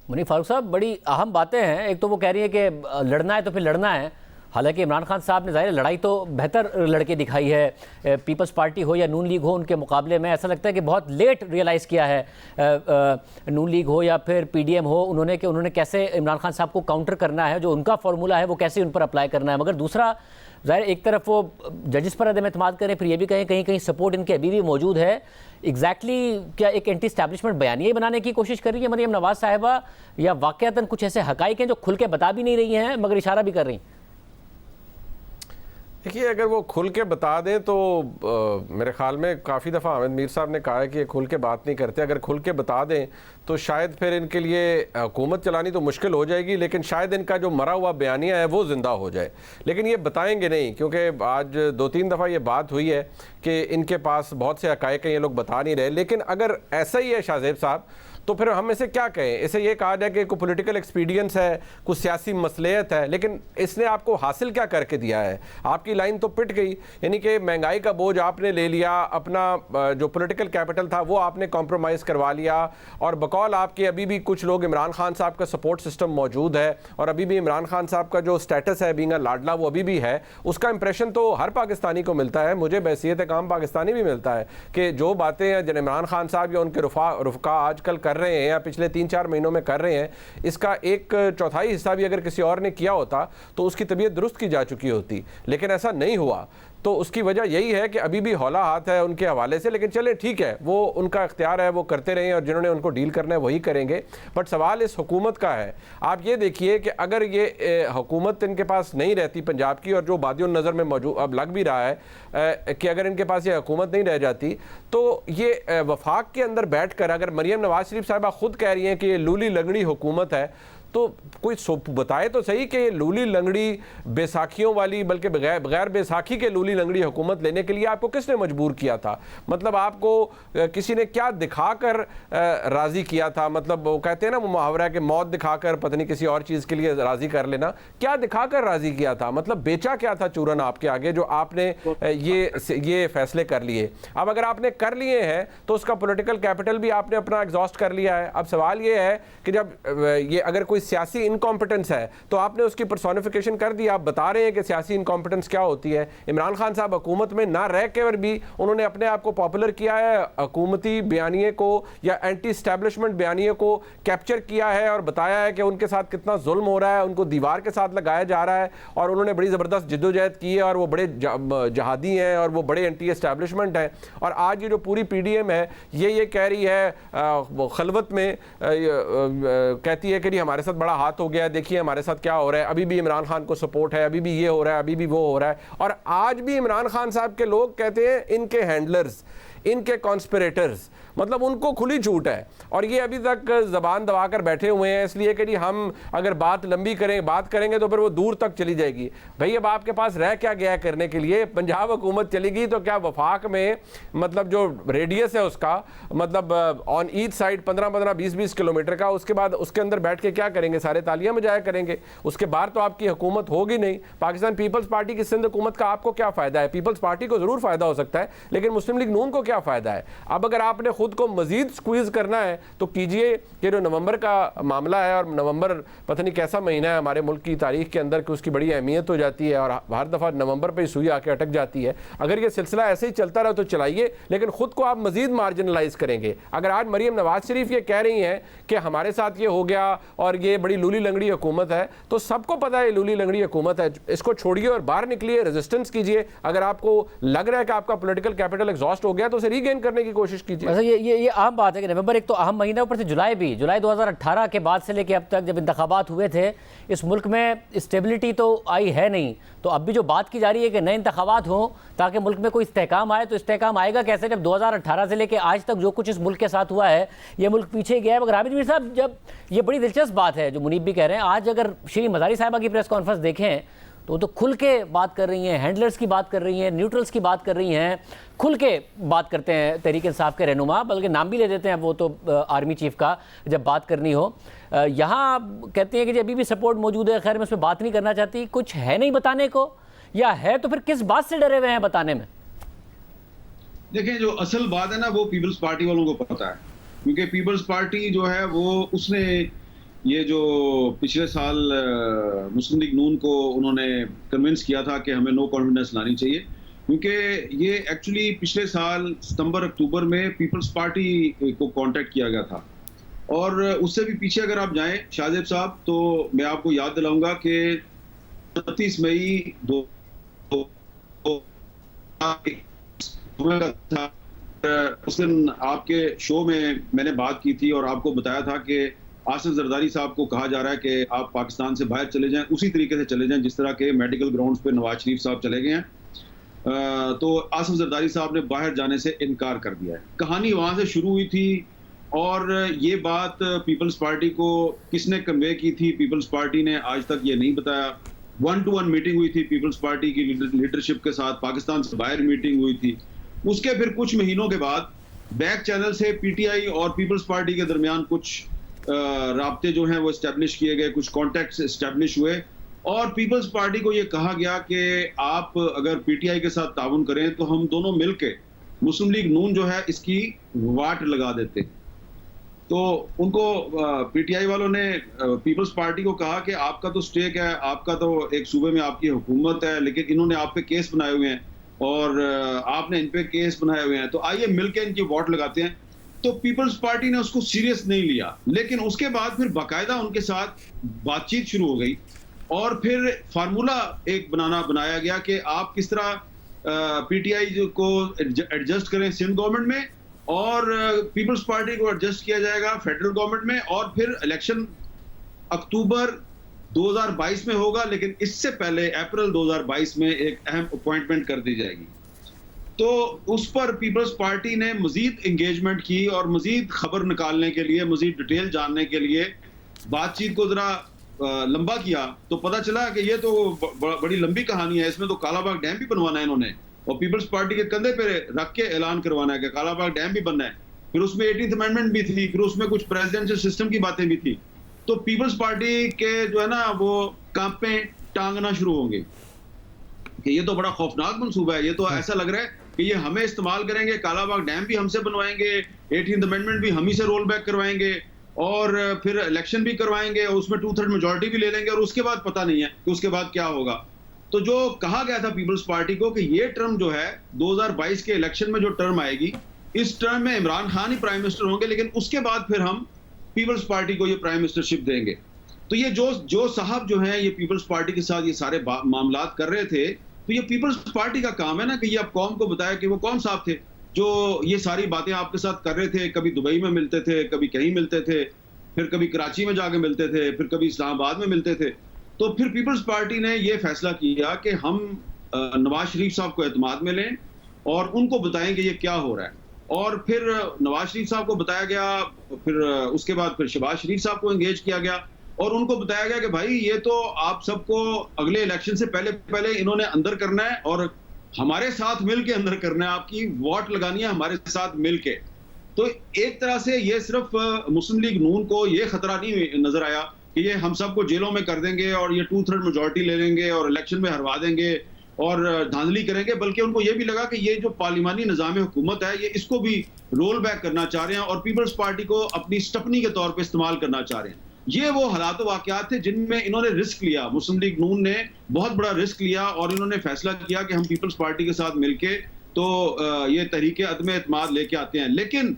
मुनीफ फारूक साहब, बड़ी अहम बातें हैं। एक तो वो कह रही है कि लड़ना है तो फिर लड़ना है, हालांकि इमरान खान साहब ने ज़ाहिर लड़ाई तो बेहतर लड़के दिखाई है। पीपल्स पार्टी हो या नून लीग हो, उनके मुकाबले में ऐसा लगता है कि बहुत लेट रियलाइज़ किया है नून लीग हो या फिर पीडीएम हो उन्होंने कि उन्होंने कैसे इमरान खान साहब को काउंटर करना है, जो उनका फार्मूला है वो कैसे उन पर अप्लाई करना है। मगर दूसरा ज़ाहिर एक तरफ वो जजिस पर अदम एतमाद करें, फिर ये भी कहें कहीं कहीं सपोर्ट इनके अभी भी मौजूद है। एग्जैक्टली क्या एक एंटी स्टैब्लिशमेंट बयानिया बनाने की कोशिश कर रही है मरियम नवाज साहिबा, या वाकयातन कुछ ऐसे हकाइक हैं जो खुल के बता भी नहीं रही हैं मगर इशारा भी कर रही हैं? देखिए, अगर वो खुल के बता दें तो मेरे ख्याल में काफ़ी दफ़ा हामिद मीर साहब ने कहा है कि ये खुल के बात नहीं करते। अगर खुल के बता दें तो शायद फिर इनके लिए हुकूमत चलानी तो मुश्किल हो जाएगी, लेकिन शायद इनका जो मरा हुआ बयानिया है वो ज़िंदा हो जाए। लेकिन ये बताएंगे नहीं, क्योंकि आज 2-3 दफ़ा ये बात हुई है कि इनके पास बहुत से हक़ाइक़ हैं, ये लोग बता नहीं रहे। लेकिन अगर ऐसा ही है शाहज़ेब साहब, तो फिर हम इसे क्या कहें? इसे ये कहा जाए कि कोई पॉलिटिकल एक्सपीडियंस है, कुछ सियासी मसलहत है, लेकिन इसने आपको हासिल क्या करके दिया है? आपकी लाइन तो पिट गई, यानी कि महंगाई का बोझ आपने ले लिया, अपना जो पॉलिटिकल कैपिटल था वो आपने कॉम्प्रोमाइज़ करवा लिया, और बकौल आपके अभी भी कुछ लोग इमरान खान साहब का सपोर्ट सिस्टम मौजूद है, और अभी भी इमरान खान साहब का जो स्टेटस है बीइंग अ लाडला वो अभी भी है। उसका इंप्रेशन तो हर पाकिस्तानी को मिलता है, मुझे बहसीयत काम पाकिस्तानी भी मिलता है कि जो बातें जन इमरान खान साहब या उनके रुफ़का आजकल कर रहे हैं या पिछले 3-4 महीनों में कर रहे हैं, इसका 1/4 हिस्सा भी अगर किसी और ने किया होता तो उसकी तबीयत दुरुस्त की जा चुकी होती, लेकिन ऐसा नहीं हुआ। तो उसकी वजह यही है कि अभी भी हौला हाथ है उनके हवाले से। लेकिन चले ठीक है, वो उनका इख्तियार है, वो करते रहें, और जिन्होंने उनको डील करना है वही करेंगे। बट सवाल इस हुकूमत का है। आप ये देखिए कि अगर ये हुकूमत इनके पास नहीं रहती पंजाब की, और जो बादियों नज़र में मौजूद अब लग भी रहा है कि अगर इनके पास ये हुकूमत नहीं रह जाती, तो ये वफाक के अंदर बैठ कर अगर मरियम नवाज शरीफ साहिबा खुद कह रही हैं कि ये लूली लंगड़ी हुकूमत है, तो कोई बताए तो सही कि लूली लंगड़ी बैसाखियों वाली, बल्कि बगैर बैसाखी के लूली लंगड़ी हुकूमत लेने के लिए आपको किसने मजबूर किया था? मतलब आपको किसी ने क्या दिखाकर राज़ी किया था? मतलब वो कहते हैं ना वो मुहावरा कि मौत दिखाकर पता नहीं किसी और चीज़ के लिए राज़ी कर लेना। क्या दिखाकर राज़ी किया था? मतलब बेचा क्या था चूरन आपके आगे जो आपने ये फैसले कर लिए? अब अगर आपने कर लिए हैं तो उसका पॉलिटिकल कैपिटल भी आपने अपना एग्जॉस्ट कर लिया है। अब सवाल ये है कि जब ये अगर कोई सियासी इनकॉम्पिटेंस है तो आपने उसकी पर्सोनिफिकेशन कर दी। आप बता रहे हैं कि सियासी इनकॉम्पिटेंस क्या होती है। इमरान खान साहब हुकूमत में ना रह कर भी उन्होंने अपने आप को पॉपुलर किया है, हुकूमती बयानिए को या एंटी स्टैब्लिशमेंट बयानिए को कैप्चर किया है और बताया है कि उनके साथ कितना जुल्म हो रहा है, उनको दीवार के साथ लगाया जा रहा है, और उन्होंने बड़ी ज़बरदस्त जिद्दोजहद की है, और वो बड़े जहादी हैं और वो बड़े एंटी एस्टैब्लिशमेंट हैं। और आज ये जो पूरी पीडीएम है ये कह रही है खलवत में कहती है कि नहीं हमारे साथ बड़ा हाथ हो गया, देखिए हमारे साथ क्या हो रहा है, अभी भी इमरान खान को सपोर्ट है, अभी भी ये हो रहा है, अभी भी वो हो रहा है। और आज भी इमरान खान साहब के लोग कहते हैं इनके हैंडलर्स, इनके कॉन्स्पिरेटर्स, मतलब उनको खुली छूट है, और ये अभी तक ज़बान दबा कर बैठे हुए हैं, इसलिए कि जी हम अगर बात लंबी बात करेंगे तो फिर वो दूर तक चली जाएगी। भाई अब आपके पास रह क्या गया करने के लिए? पंजाब हुकूमत चलेगी तो क्या वफाक में मतलब जो रेडियस है उसका, मतलब ऑन ईच साइड 15-15, 20-20 किलोमीटर का, उसके बाद उसके अंदर बैठ के क्या करेंगे? सारे तालियां बजाया करेंगे। उसके बाद तो आपकी हुकूमत होगी नहीं। पाकिस्तान पीपल्स पार्टी की सिंध हुकूमत का आपको क्या फ़ायदा है? पीपल्स पार्टी को ज़रूर फ़ायदा हो सकता है, लेकिन मुस्लिम लीग नून को क्या फ़ायदा है? अब अगर आपने खुद को मजीद स्क्वीज करना है तो कीजिए। कि जो नवंबर का मामला है, और नवंबर पता नहीं कैसा महीना है हमारे मुल्क की तारीख के अंदर कि उसकी बड़ी अहमियत हो जाती है, और हर दफ़ा नवंबर पे सुई आके अटक जाती है। अगर ये सिलसिला ऐसे ही चलता रहा तो चलाइए, लेकिन खुद को आप मजीद मार्जिनलाइज करेंगे। अगर आज मरियम नवाज शरीफ ये कह रही हैं कि हमारे साथ ये हो गया और ये बड़ी लूली लंगड़ी हुकूमत है, तो सबको पता है लूली लंगड़ी हुकूमत है। इसको छोड़िए और बाहर निकलिए, रेजिस्टेंस कीजिए। अगर आपको लग रहा है कि आपका पॉलिटिकल कैपिटल एग्जॉस्ट हो गया तो उसे रीगेन करने की कोशिश कीजिए। वैसे ये आम बात है कि नवंबर एक तो अहम महीना, ऊपर से जुलाई भी, जुलाई 2018 के बाद से लेके अब तक जब इंतखाबात हुए थे इस मुल्क में स्टेबिलिटी तो आई है नहीं। तो अब भी जो बात की जा रही है कि नए इंतखाबात हों ताकि मुल्क में कोई इस्तेहकाम आए, तो इस्तेहकाम आएगा कैसे जब 2018 से लेके आज तक जो कुछ इस मुल्क के साथ हुआ है ये मुल्क पीछे गया है। मगर हामिद मीर साहब, जब ये बड़ी दिलचस्प बात है जो मुनीब भी कह रहे हैं, आज अगर श्री मज़ारी साहिबा की प्रेस कॉन्फ्रेंस देखें तो वो तो खुल के बात कर रही हैं, हैंडलर्स की बात कर रही हैं, न्यूट्रल्स की बात कर रही हैं, खुल के बात करते हैं तहरीक इंसाफ के रहनुमा, बल्कि नाम भी ले देते हैं वो तो आर्मी चीफ का जब बात करनी हो। यहाँ कहते हैं कि अभी भी सपोर्ट मौजूद है। खैर मैं उसमें बात नहीं करना चाहती, कुछ है नहीं बताने को, या है तो फिर किस बात से डरे हुए हैं बताने में? देखें, जो असल बात है ना वो पीपल्स पार्टी वालों को पता है, क्योंकि पीपल्स पार्टी जो है वो उसने ये जो पिछले साल मुस्लिम लीग नून को उन्होंने कन्विंस किया था कि हमें नो कॉन्फिडेंस लानी चाहिए, क्योंकि ये एक्चुअली पिछले साल सितंबर अक्टूबर में पीपल्स पार्टी को कांटेक्ट किया गया था। और उससे भी पीछे अगर आप जाएं शाहजेब साहब, तो मैं आपको याद दिलाऊंगा कि 29 मई उस दिन आपके शो में मैंने बात की थी और आपको बताया था कि आसिफ जरदारी साहब को कहा जा रहा है कि आप पाकिस्तान से बाहर चले जाएं, उसी तरीके से चले जाएं जिस तरह के मेडिकल ग्राउंड्स पे नवाज शरीफ साहब चले गए हैं। तो आसिफ जरदारी साहब ने बाहर जाने से इनकार कर दिया है। कहानी वहां से शुरू हुई थी और ये बात पीपल्स पार्टी को किसने कन्वे की थी, पीपल्स पार्टी ने आज तक ये नहीं बताया। 1-to-1 मीटिंग हुई थी पीपल्स पार्टी की लीडरशिप के साथ, पाकिस्तान से बाहर मीटिंग हुई थी। उसके फिर कुछ महीनों के बाद बैक चैनल से पीटीआई और पीपल्स पार्टी के दरमियान कुछ राब्ते जो हैं वो इस्टेब्लिश किए गए, कुछ कॉन्टैक्ट्स इस्टेब्लिश हुए और पीपल्स पार्टी को ये कहा गया कि आप अगर पीटीआई के साथ ताउन करें तो हम दोनों मिलके मुस्लिम लीग नून जो है इसकी वाट लगा देते। तो उनको पीटीआई वालों ने पीपल्स पार्टी को कहा कि आपका तो स्टेक है, आपका तो एक सूबे में आपकी हुकूमत है, लेकिन इन्होंने आप पे केस बनाए हुए हैं और आपने इन पे केस बनाए हुए हैं, तो आइए मिलकर इनकी वोट लगाते हैं। तो पीपल्स पार्टी ने उसको सीरियस नहीं लिया, लेकिन उसके बाद फिर बाकायदा उनके साथ बातचीत शुरू हो गई और फिर फार्मूला एक बनाया गया कि आप किस तरह पीटीआई को एडजस्ट करें सिंध गवर्नमेंट में और पीपल्स पार्टी को एडजस्ट किया जाएगा फेडरल गवर्नमेंट में, और फिर इलेक्शन अक्टूबर 2022 में होगा, लेकिन इससे पहले अप्रैल 2022 में एक अहम अपॉइंटमेंट कर दी जाएगी। तो उस पर पीपल्स पार्टी ने मजीद एंगेजमेंट की और मजीद खबर निकालने के लिए, मजीद डिटेल जानने के लिए बातचीत को जरा लंबा किया, तो पता चला कि ये तो बड़ी लंबी कहानी है, इसमें तो कालाबाग डैम भी बनवाना है इन्होंने और पीपल्स पार्टी के कंधे पे रख के ऐलान करवाना है कि कालाबाग डैम भी बनना है। फिर उसमें 18th अमेंडमेंट भी थी, फिर उसमें कुछ प्रेसिडेंशियल सिस्टम की बातें भी थी। तो पीपल्स पार्टी के जो है ना वो कांपे टांगना शुरू होंगे कि ये तो बड़ा खौफनाक मंसूबा है, ये तो ऐसा लग रहा है कि ये हमें इस्तेमाल करेंगे, कालाबाग डैम भी हमसे बनवाएंगे, 18th अमेंडमेंट भी हम ही से रोल बैक करवाएंगे और फिर इलेक्शन भी करवाएंगे और उसमें 2/3 मेजोरिटी भी ले लेंगे और उसके बाद पता नहीं है कि उसके बाद क्या होगा। तो जो कहा गया था पीपल्स पार्टी को कि ये टर्म जो है 2022 के इलेक्शन में जो टर्म आएगी, इस टर्म में इमरान खान ही प्राइम मिनिस्टर होंगे, लेकिन उसके बाद फिर हम पीपल्स पार्टी को ये प्राइम मिनिस्टरशिप देंगे। तो ये जो साहब जो हैं ये पीपल्स पार्टी के साथ ये सारे मामलात कर रहे थे, तो ये पीपल्स पार्टी का काम है ना कि ये अब कौम को बताया कि वो कौन साहब थे जो ये सारी बातें आपके साथ कर रहे थे। कभी दुबई में मिलते थे, कभी कहीं मिलते थे, फिर कभी कराची में जाके मिलते थे, फिर कभी इस्लामाबाद में मिलते थे। तो फिर पीपल्स पार्टी ने ये फैसला किया कि हम नवाज शरीफ साहब को एतमाद में लें और उनको बताएं कि ये क्या हो रहा है। और फिर नवाज शरीफ साहब को बताया गया, फिर उसके बाद फिर शहबाज शरीफ साहब को एंगेज किया गया और उनको बताया गया कि भाई ये तो आप सबको अगले इलेक्शन से पहले इन्होंने अंदर करना है और हमारे साथ मिलके अंदर करना है, आपकी वोट लगानी है हमारे साथ मिलके। तो एक तरह से ये सिर्फ मुस्लिम लीग नून को ये खतरा नहीं नजर आया कि ये हम सबको जेलों में कर देंगे और ये 2/3 मेजोरिटी ले लेंगे और इलेक्शन में हरवा देंगे और धांधली करेंगे, बल्कि उनको ये भी लगा कि ये जो पार्लिमानी निज़ाम हुकूमत है ये इसको भी रोल बैक करना चाह रहे हैं और पीपल्स पार्टी को अपनी स्टपनी के तौर पे इस्तेमाल करना चाह रहे हैं। ये वो हालात वाक़यात थे जिनमें इन्होंने रिस्क लिया, मुस्लिम लीग नून ने बहुत बड़ा रिस्क लिया और इन्होंने फैसला किया कि हम पीपल्स पार्टी के साथ मिलके तो ये तहरीक अदम एतमाद लेके आते हैं। लेकिन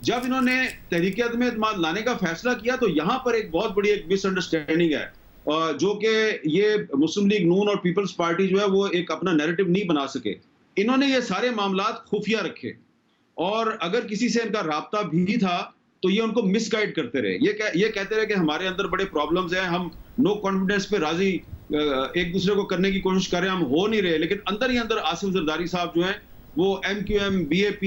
जब इन्होंने तहरीक अदम एतमाद लाने का फैसला किया तो यहाँ पर एक बहुत बड़ी एक मिसअंडरस्टैंडिंग है जो कि ये मुस्लिम लीग नून और पीपल्स पार्टी जो है वो एक अपना नैरेटिव नहीं बना सके। इन्होंने ये सारे मामलात खुफिया रखे और अगर किसी से इनका राब्ता भी था तो ये उनको मिसगाइड करते रहे। ये कहते रहे कि हमारे अंदर बड़े प्रॉब्लम्स हैं, हम नो कॉन्फिडेंस पे राजी एक दूसरे को करने की कोशिश कर रहे हैं, हम हो नहीं रहे। लेकिन अंदर ही अंदर आसिफ जरदारी साहब जो हैं वो MQM, BAP,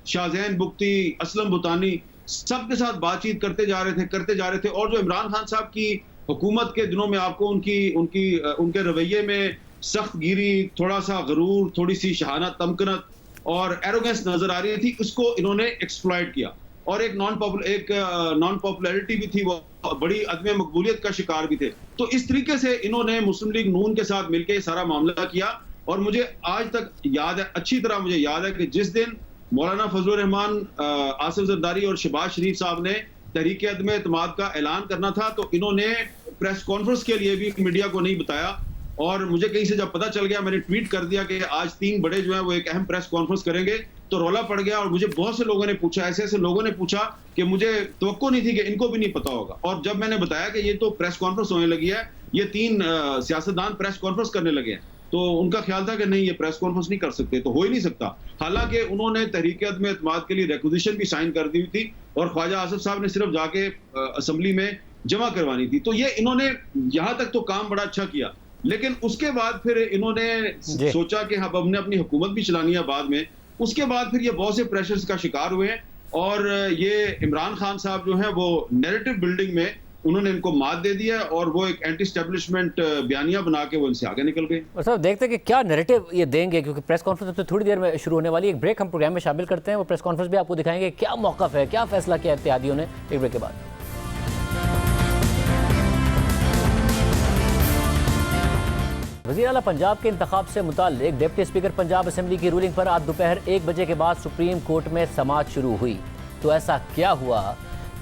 शाहजैन बुख्ती, असलम बुतानी सबके साथ बातचीत करते जा रहे थे और जो इमरान खान साहब की हुकूमत के दिनों में आपको उनके रवैये में सख्त गिरी, थोड़ा सा गरूर, थोड़ी सी शहाना तमकनत और एरोगेंस नजर आ रही थी। उसको इन्होंने एक्सप्लॉइट किया और एक नॉन पॉपुलैरिटी भी थी, वो बड़ी अदम मकबूलियत का शिकार भी थे। तो इस तरीके से इन्होंने मुस्लिम लीग नून के साथ मिलकर सारा मामला किया। और मुझे आज तक याद है, अच्छी तरह मुझे याद है कि जिस दिन मौलाना फजलुर रहमान, आसिफ जरदारी और शहबाज शरीफ साहब ने तहरीक अदम एतमाद का ऐलान करना था, तो इन्होंने प्रेस कॉन्फ्रेंस के लिए भी मीडिया को नहीं बताया। और मुझे कहीं से जब पता चल गया, मैंने ट्वीट कर दिया कि आज 3 बड़े जो है वो एक अहम प्रेस कॉन्फ्रेंस करेंगे, तो रौला पड़ गया। और मुझे बहुत से लोगों ने पूछा, ऐसे लोगों ने पूछा कि मुझे तवक्को नहीं थी कि इनको भी नहीं पता होगा। और जब मैंने बताया कि ये तो प्रेस कॉन्फ्रेंस होने लगी है, ये 3 सियासतदान प्रेस कॉन्फ्रेंस करने लगे हैं, तो उनका ख्याल था कि नहीं, ये प्रेस कॉन्फ्रेंस नहीं कर सकते, तो हो ही नहीं सकता। हालांकि उन्होंने तहरीक अदम एतमाद के लिए रिक्विजिशन भी साइन कर दी हुई थी और ख्वाजा आसिफ साहब ने सिर्फ जाके असेंबली में जमा करवानी थी। तो ये इन्होंने यहाँ तक तो काम बड़ा अच्छा किया, लेकिन उसके बाद फिर इन्होंने सोचा कि अब हमने अपनी हुकूमत भी चलानी है बाद में। उसके बाद फिर ये बहुत से प्रेशर्स का शिकार हुए हैं और ये इमरान खान साहब जो हैं वो नैरेटिव बिल्डिंग में उन्होंने इनको मात दे दिया और वो एक एंटी स्टैब्लिशमेंट बयानिया बना के वो इनसे आगे निकल गए। और साहब देखते हैं कि क्या नैरेटिव ये देंगे, क्योंकि प्रेस कॉन्फ्रेंस तो थोड़ी देर में शुरू होने वाली है। एक ब्रेक हम प्रोग्राम में शामिल करते हैं, वो प्रेस कॉन्फ्रेंस भी आपको दिखाएंगे क्या मौक़िफ़ है, क्या फैसला किया इत्तेहादियों ने। एक ब्रेक के बाद वज़ीर आला पंजाब के इंतखाब से मुताल्लिक डिप्टी स्पीकर पंजाब असेंबली की रूलिंग पर आज दोपहर 1 बजे के बाद सुप्रीम कोर्ट में समाअत शुरू हुई। तो ऐसा क्या हुआ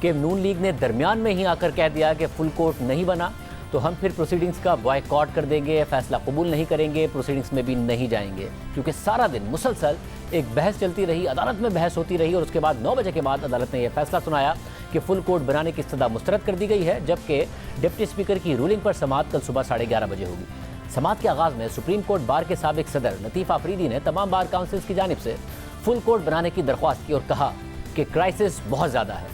कि नून लीग ने दरमियान में ही आकर कह दिया कि फुल कोर्ट नहीं बना तो हम फिर प्रोसीडिंग्स का बॉयकॉट कर देंगे, फैसला कबूल नहीं करेंगे, प्रोसीडिंग्स में भी नहीं जाएंगे। क्योंकि सारा दिन मुसलसल एक बहस चलती रही, अदालत में बहस होती रही और उसके बाद 9 बजे के बाद अदालत ने यह फैसला सुनाया कि फुल कोर्ट बनाने की इस्तदा मुस्तरद कर दी गई है, जबकि डिप्टी स्पीकर की रूलिंग पर समाअत कल सुबह 11:30 बजे होगी। समाअत के आगाज़ में सुप्रीम कोर्ट बार के साबिक सदर लतीफ़ आफरीदी ने तमाम बार काउंसिल्स की जानिब से फुल कोर्ट बनाने की दरख्वास्त की और कहा कि क्राइसिस बहुत ज़्यादा है,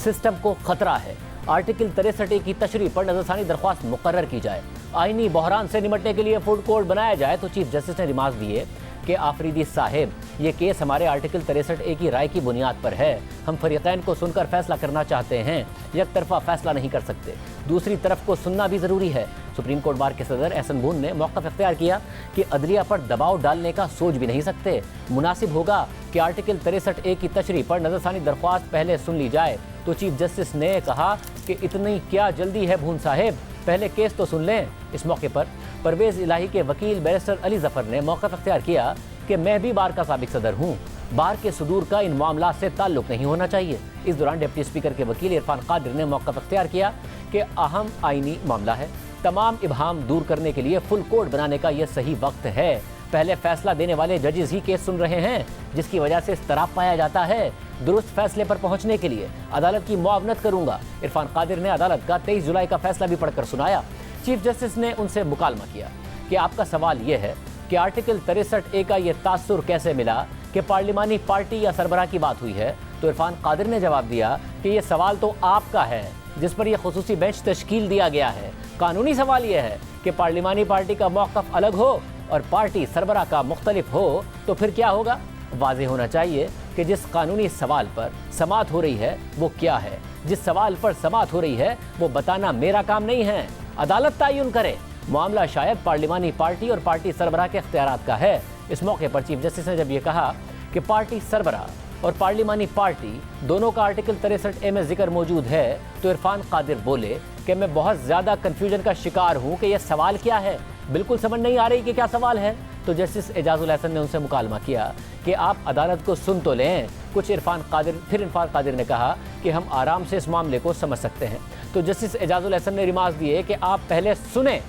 सिस्टम को खतरा है, आर्टिकल 63A की तशरीह पर नज़रसानी दरख्वास्त मुकर्रर की जाए, आईनी बहरान से निपटने के लिए फुल कोर्ट बनाया जाए। तो चीफ जस्टिस ने रिमार्क दिए कि आफरीदी साहिब, ये केस हमारे आर्टिकल 63A की राय की बुनियाद पर है, हम फरीक़ैन को सुनकर फैसला करना चाहते हैं, एक तरफा फैसला नहीं कर सकते, दूसरी तरफ को सुनना भी ज़रूरी है। सुप्रीम कोर्ट बार के सदर एहसन बून ने मौक़िफ़ इख्तियार किया कि अदलिया पर दबाव डालने का सोच भी नहीं सकते, मुनासिब होगा कि आर्टिकल 63A की तशरीह पर नज़रसानी दरख्वास्त पहले सुन ली जाए। तो चीफ जस्टिस ने कहा कि इतनी क्या जल्दी है बून साहिब, पहले केस तो सुन लें। इस मौके पर परवेज़ इलाही के वकील बैरिस्टर अली ज़फ़र ने मौक़िफ़ इख्तियार किया कि मैं भी बार का साबिक सदर हूँ, बार के सुदूर का इन मामला से ताल्लुक़ नहीं होना चाहिए। इस दौरान डिप्टी स्पीकर के वकील इरफान कादिर ने मौक़िफ़ इख्तियार किया कि अहम आइनी मामला है, तमाम इबहाम दूर करने के लिए फुल कोर्ट बनाने का यह सही वक्त है। पहले फैसला देने वाले जजेस ही केस सुन रहे हैं, जिसकी वजह से इस्तराब पाया जाता है। दुरुस्त फैसले पर पहुंचने के लिए अदालत की मुआवनत करूंगा। इरफान कादिर ने अदालत का 23 जुलाई का फैसला भी पढ़कर सुनाया। चीफ जस्टिस ने उनसे मुकालमा किया कि आपका सवाल यह है कि आर्टिकल 63A का ये तासुर कैसे मिला कि पार्लिमानी पार्टी या सरबराह की बात हुई है। तो इरफान कादिर ने जवाब दिया कि ये सवाल तो आपका है जिस पर यह खुसूसी बेंच तश्कील दिया गया है। कानूनी सवाल यह है कि पार्लिमानी पार्टी का मौक़िफ़ अलग हो और पार्टी सरबराह का मुख्तलिफ हो, तो फिर क्या होगा? वाज़ेह होना चाहिए कि जिस कानूनी सवाल पर समाअत हो रही है वो क्या है। जिस सवाल पर समाअत हो रही है वो बताना मेरा काम नहीं है, अदालत तयन करे। मामला शायद पार्लिमानी पार्टी और पार्टी सरबराह के इख्तियारात का है। इस मौके पर चीफ जस्टिस ने जब ये कहा कि पार्टी सरबराह और पार्लिमानी पार्टी दोनों का आर्टिकल 63A में जिक्र मौजूद है, तो इरफान कादिर बोले कि मैं बहुत ज़्यादा कन्फ्यूजन का शिकार हूँ कि यह सवाल क्या है, बिल्कुल समझ नहीं आ रही कि क्या सवाल है। तो जस्टिस एजाजुल हसन ने उनसे मुकालमा किया कि आप अदालत को सुन तो लें। इरफान कादिर ने कहा कि हम आराम से इस मामले को समझ सकते हैं। तो जस्टिस एजाजुल हसन ने रिमार्क दिए कि आप पहले सुने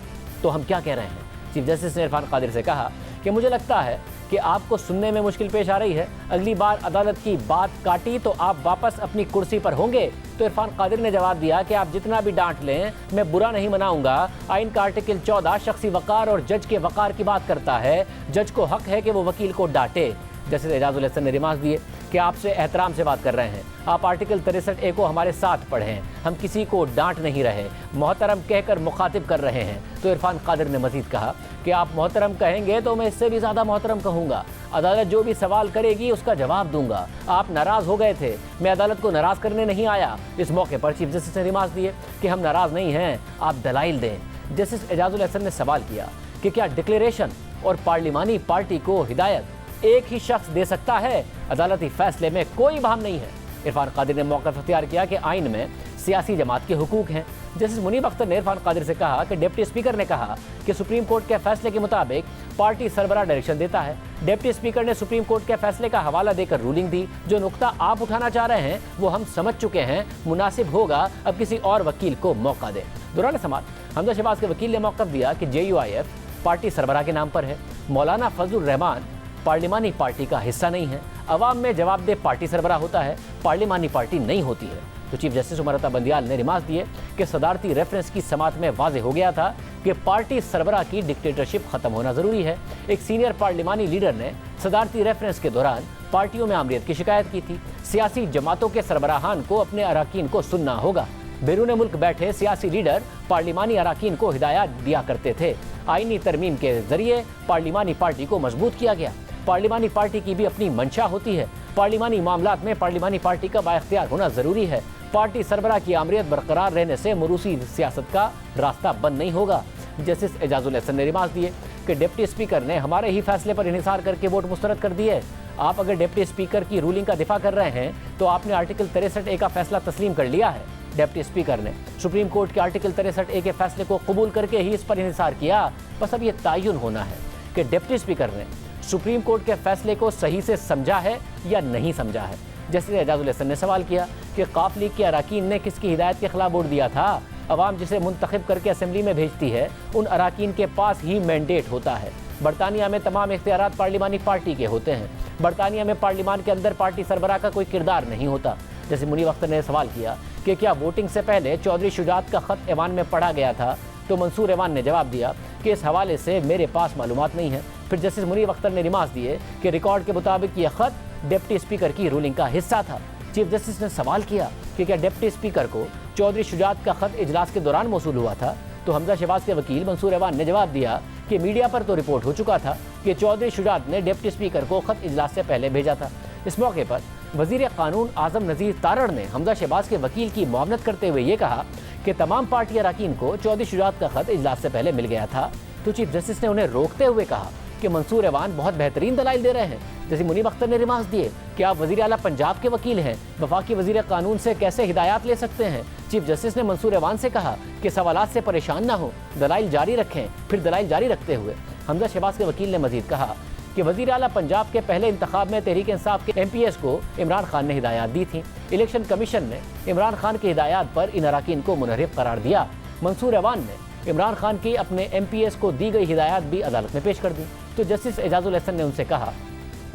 तो हम क्या कह रहे हैं। चीफ जस्टिस ने इरफान कादिर से कहा कि मुझे लगता है कि आपको सुनने में मुश्किल पेश आ रही है, अगली बार अदालत की बात काटी तो आप वापस अपनी कुर्सी पर होंगे। तो इरफान कादिर ने जवाब दिया कि आप जितना भी डांट लें मैं बुरा नहीं मनाऊंगा। आइन का आर्टिकल 14 शख्सी वक़ार और जज के वक़ार की बात करता है, जज को हक है कि वो वकील को डांटे। जस्टिस एजाजुल हसन ने रिमार्क दिए कि आपसे एहतराम से बात कर रहे हैं। आप आर्टिकल 63A को हमारे साथ पढ़ें, हम किसी को डांट नहीं रहे, मोहतरम कहकर मुखातिब कर रहे हैं। तो इरफान कादिर ने मजीद कहा कि आप मोहतरम कहेंगे तो मैं इससे भी ज़्यादा मोहतरम कहूँगा। अदालत जो भी सवाल करेगी उसका जवाब दूंगा। आप नाराज़ हो गए थे, मैं अदालत को नाराज़ करने नहीं आया। इस मौके पर चीफ जस्टिस ने रिमार्क दिए कि हम नाराज़ नहीं हैं, आप दलाइल दें। जस्टिस एजाजुल एहसन ने सवाल किया कि क्या डिक्लेरेशन और पार्लिमानी पार्टी को हिदायत एक ही शख्स दे सकता है? अदालती फैसले में कोई बहम नहीं है। इरफान कादिर ने मौका इख्तियार किया कि आइन में सियासी जमात के हुकूक हैं। जस्टिस मुनीब अख्तर ने इरफान कादिर से कहा कि डिप्टी स्पीकर ने कहा कि सुप्रीम कोर्ट के फैसले के मुताबिक पार्टी सरबराह डायरेक्शन देता है। डिप्टी स्पीकर ने सुप्रीम कोर्ट के फैसले का हवाला देकर रूलिंग दी। जो नुक्ता आप उठाना चाह रहे हैं वो हम समझ चुके हैं, मुनासिब होगा अब किसी और वकील को मौका दें। दौरान समात हमजा शहबाज के वकील ने मौक़िफ़ दिया कि JUIF पार्टी सरबराह के नाम पर है। मौलाना फजलुर रहमान पार्लिमानी पार्टी का हिस्सा नहीं है। अवाम में जवाबदेह पार्टी सरबराह होता है, पार्लिमानी पार्टी नहीं होती है। तो चीफ जस्टिस उमर अता बंदियाल ने रिमार्क दिए कि सदारती रेफरेंस की समात में वाज़ेह हो गया था कि पार्टी सरबराह की डिक्टेटरशिप खत्म होना ज़रूरी है। एक सीनियर पार्लिमानी लीडर ने सदारती रेफरेंस के दौरान पार्टियों में आमरीत की शिकायत की थी। सियासी जमातों के सरबराहान को अपने अराकीन को सुनना होगा। बैरून मुल्क बैठे सियासी लीडर पार्लिमानी अराकीन को हिदायत दिया करते थे। आईनी तरमीम के जरिए पार्लिमानी पार्टी को मजबूत किया गया। पार्लिमानी पार्टी की भी अपनी मंशा होती है। पार्लिमानी मामलात में पार्लिमानी पार्टी का बाइख्तियार होना ज़रूरी है। पार्टी सरबराह की आमरीत बरकरार रहने से मरूसी सियासत का रास्ता बंद नहीं होगा। जस्टिस एजाजुल एहसन ने रिमार्क दिए कि डिप्टी स्पीकर ने हमारे ही फैसले पर इन्हिसार करके वोट मुस्तरद कर दिए। आप अगर डिप्टी स्पीकर की रूलिंग का दिफा कर रहे हैं तो आपने आर्टिकल 63A का फैसला तस्लीम कर लिया है। डिप्टी स्पीकर ने सुप्रीम कोर्ट के आर्टिकल 63A के फैसले को कबूल करके ही इस पर इन्हिसार किया। बस अब ये तयन होना है कि डिप्टी स्पीकर ने सुप्रीम कोर्ट के फैसले को सही से समझा है या नहीं समझा है। जस्टिस एजाजुल एहसन ने सवाल किया कि काफ लीग के अराकीन ने किसकी हिदायत के खिलाफ वोट दिया था। अवाम जिसे मुंतखब करके असेंबली में भेजती है उन अराकीन के पास ही मैंडेट होता है। बरतानिया में तमाम इख्तियारात पार्लिमानी पार्टी के होते हैं। बरतानिया में पार्लिमान के अंदर पार्टी सरबराह का कोई किरदार नहीं होता। जैसे मुनीब अख्तर ने सवाल किया कि क्या वोटिंग से पहले चौधरी शुजात का ख़त ऐवान में पढ़ा गया था, तो मंसूर ऐवान ने जवाब दिया कि इस हवाले से मेरे पास मालूमात नहीं है। फिर जस्टिस मुनीब अख्तर ने रिमार्क दिए कि रिकॉर्ड के मुताबिक यह ख़त डिप्टी स्पीकर की रूलिंग का हिस्सा था। चीफ जस्टिस ने सवाल किया कि क्या डिप्टी स्पीकर को चौधरी शुजात का ख़त इजलास के दौरान मौसूल हुआ था, तो हमजा शहबाज के वकील मंसूर ऐवान ने जवाब दिया कि मीडिया पर तो रिपोर्ट हो चुका था कि चौधरी शुजात ने डिप्टी स्पीकर को ख़त इजलास से पहले भेजा था। इस मौके पर वज़ीर क़ानून आज़म नज़ीर तारड़ ने हमजा शहबाज के वकील की मुआवनत करते हुए ये कहा कि तमाम पार्टी अराकीन को चौधरी शुजात का ख़त इजलास से पहले मिल गया था। तो चीफ जस्टिस ने उन्हें रोकते हुए कहा कि मंसूर ऐवान बहुत बेहतरीन दलाइल दे रहे हैं। जैसे मुनीब अख्तर ने रिमार्क दिए कि आप वज़ीर आला पंजाब के वकील हैं, वफाकी वज़ीर क़ानून से कैसे हिदायत ले सकते हैं। चीफ जस्टिस ने मंसूर ऐवान से कहा कि सवालात से परेशान ना हो, दलाइल जारी रखें। फिर दलाइल जारी रखते हुए हमजा शहबाज के वकील ने मजीद कहा कि वज़ीर आला पंजाब के पहले इंतखाब में तहरीक इंसाफ के MPS को इमरान खान ने हिदायत दी थी। इलेक्शन कमीशन ने इमरान खान की हिदायत पर इन अराकीन को मुनहरिफ करार दिया। मंसूर ऐवान ने इमरान खान की अपने MPS को दी गई हिदायत भी अदालत में पेश कर दी। तो जस्टिस एजाजुल एहसन ने उनसे कहा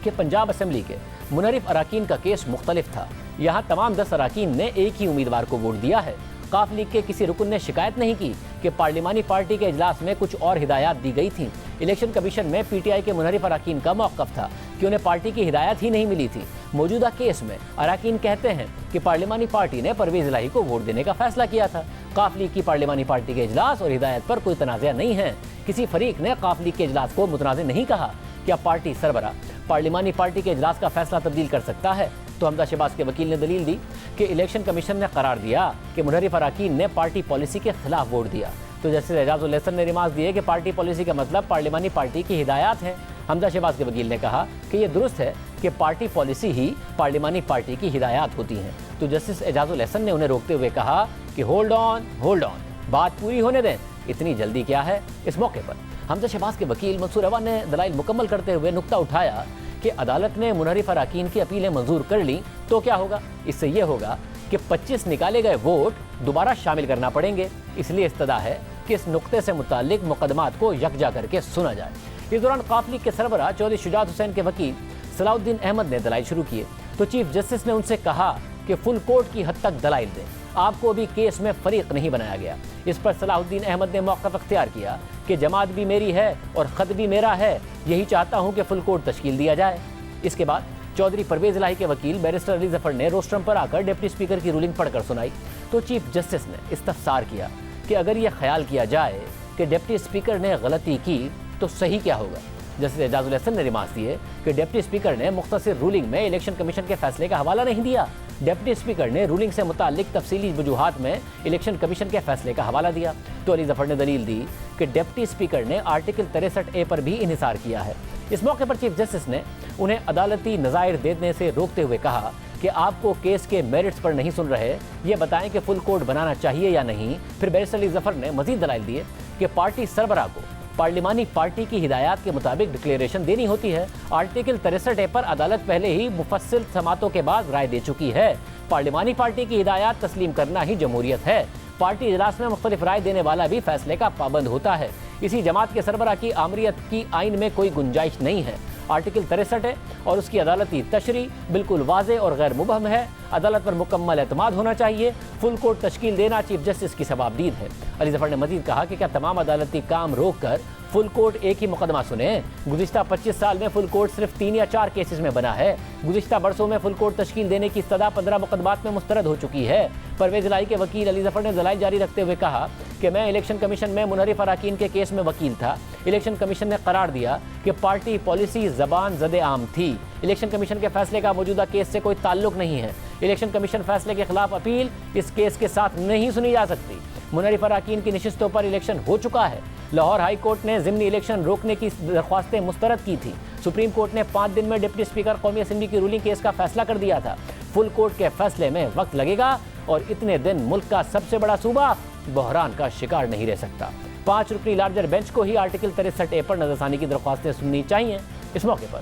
कि पंजाब असम्बली के मुनहरिफ अराकीन का केस मुख्तलिफ था। यहाँ तमाम 10 अराकीन ने एक ही उम्मीदवार को वोट दिया है। काफ लीग के किसी रुकन ने शिकायत नहीं की कि पार्लिमानी पार्टी के इजलास में कुछ और हिदायत दी गई थी। इलेक्शन कमीशन में PTI के मुनहरिफ अराकीन का मौक़िफ़ था कि उन्हें पार्टी की हिदायत ही नहीं मिली थी। मौजूदा केस में अराकीन कहते हैं कि पार्लिमानी पार्टी ने परवेज़ इलाही को वोट देने का फैसला किया था। काफ लीग की पार्लिमानी पार्टी के इजलास और हिदायत पर कोई तनाज़ा नहीं है। किसी फरीक ने काफ लीग के इजलास को मुतनाज़ नहीं कहा। क्या पार्टी सरबराह पार्लिमानी पार्टी के इजलास का फैसला तब्दील कर सकता है? तो हमजा शहबाज के वकील ने दलील दी कि इलेक्शन कमीशन ने करार दिया कि मुनहरिफ अराकीन ने पार्टी पॉलिसी के खिलाफ वोट दिया। तो जस्टिस एजाजुल एहसन ने रिमार्क दिए कि पार्टी पॉलिसी का मतलब पार्लिमानी पार्टी की हिदायत है। हमजा शहबाज के वकील ने कहा कि यह दुरुस्त है कि पार्टी पॉलिसी ही पार्लिमानी पार्टी की हिदायत होती हैं। तो जस्टिस एजाजुल एहसन ने उन्हें रोकते हुए कहा कि होल्ड ऑन, बात पूरी होने दें, इतनी जल्दी क्या है। इस मौके पर हमजा शहबाज के वकील मंसूर ऐवान ने दलाइल मुकम्मल करते हुए नुक्ता उठाया कि अदालत ने मुनहरिफ अराकीन की अपीलें मंजूर कर ली तो क्या होगा। इससे यह होगा कि 25 निकाले गए वोट दोबारा शामिल करना पड़ेंगे। इसलिए इस्तदा है कि इस नुक्ते से मुताल्लिक मुकदमात को यकजा करके सुना जाए। इस दौरान काफ लीग के सरबराह चौधरी शुजात हुसैन के वकील सलाउद्दीन अहमद ने दलाइल शुरू किए। तो चीफ जस्टिस ने उनसे कहा कि फुल कोर्ट की हद तक दलाइल दें, आपको अभी केस में फरीक नहीं बनाया गया। इस पर सलाहुद्दीन अहमद ने मौक़िफ़ अख्तियार किया कि जमात भी मेरी है और ख़त भी मेरा है, यही चाहता हूँ कि फुल कोर्ट तश्कील दिया जाए। इसके बाद चौधरी परवेज इलाही के वकील बैरिस्टर अली जफर ने रोस्ट्रम पर आकर डिप्टी स्पीकर की रूलिंग पढ़कर सुनाई तो चीफ जस्टिस ने इस्तफसार किया कि अगर यह ख्याल किया जाए कि डिप्टी स्पीकर ने गलती की तो सही क्या होगा। जस्टिस एजाजुल हसन ने रिमार्क्स दिए कि डिप्टी स्पीकर ने मुख्तसर रूलिंग में इलेक्शन कमीशन के फैसले का हवाला नहीं दिया। डिप्टी स्पीकर ने रूलिंग से मुतालिक तफसीली वजूहात में इलेक्शन कमीशन के फैसले का हवाला दिया तो अली जफर ने दलील दी कि डिप्टी स्पीकर ने आर्टिकल 63A पर भी इन्हिसार किया है। इस मौके पर चीफ जस्टिस ने उन्हें अदालती नज़ायर देने से रोकते हुए कहा कि आपको केस के मेरिट्स पर नहीं सुन रहे, ये बताएं कि फुल कोर्ट बनाना चाहिए या नहीं। फिर बैरिस्टर अली जफर ने मजीद दलाइल दिए कि पार्टी सरबराह को पार्लिमानी पार्टी की हिदायत के मुताबिक डिक्लेरेशन देनी होती है। आर्टिकल 63A पर अदालत पहले ही मुफस्सिल समातों के बाद राय दे चुकी है। पार्लिमानी पार्टी की हिदायत तस्लीम करना ही जमहूरियत है। पार्टी इजलास में मुख्तलिफ राय देने वाला भी फैसले का पाबंद होता है। इसी जमात के सरबराह की आमरीत की आइन में कोई गुंजाइश नहीं है। आर्टिकल 63 है और उसकी अदालती तशरी बिल्कुल वाज़े और गैर मुबहम है। अदालत पर मुकम्मल एतमाद होना चाहिए। फुल कोर्ट तश्कील देना चीफ जस्टिस की सवाबदीद है। अली जफर ने मजीद कहा कि क्या तमाम अदालती काम रोक कर फुल कोर्ट एक ही मुकदमा सुने। गुज़िश्ता 25 साल में फुल कोर्ट सिर्फ 3 या 4 केसेस में बना है। गुज़िश्ता बरसों में फुल कोर्ट तश्कील देने की इस्तदा 15 मुकदमात में मुस्तरद हो चुकी है। परवेज इलाही के वकील अली जफर ने दलाइल जारी रखते हुए कहा कि मैं इलेक्शन कमीशन में मुनहरिफ अराकीन के केस में वकील था। इलेक्शन कमीशन ने करार दिया कि पार्टी पॉलिसी ज़बान ज़द आम थी। इलेक्शन कमीशन के फैसले का मौजूदा केस से कोई ताल्लुक नहीं है। इलेक्शन कमीशन फैसले के खिलाफ अपील इस केस के साथ नहीं सुनी जा सकती। मुनहरिफ अराकीन की नशिस्तों पर इलेक्शन हो चुका है। लाहौर हाई कोर्ट ने ज़िमनी इलेक्शन रोकने की दरख्वास्तें मुस्तरद की थी। सुप्रीम कोर्ट ने 5 दिन में डिप्टी स्पीकर कौमी असम्बली की रूलिंग केस का फैसला कर दिया था। फुल कोर्ट के फैसले में वक्त लगेगा और इतने दिन मुल्क का सबसे बड़ा सूबा बहरान का शिकार नहीं रह सकता। 5 रुकनी लार्जर बेंच को ही आर्टिकल 63A पर नजरसानी की दरख्वास्तें सुननी चाहिए। इस मौके पर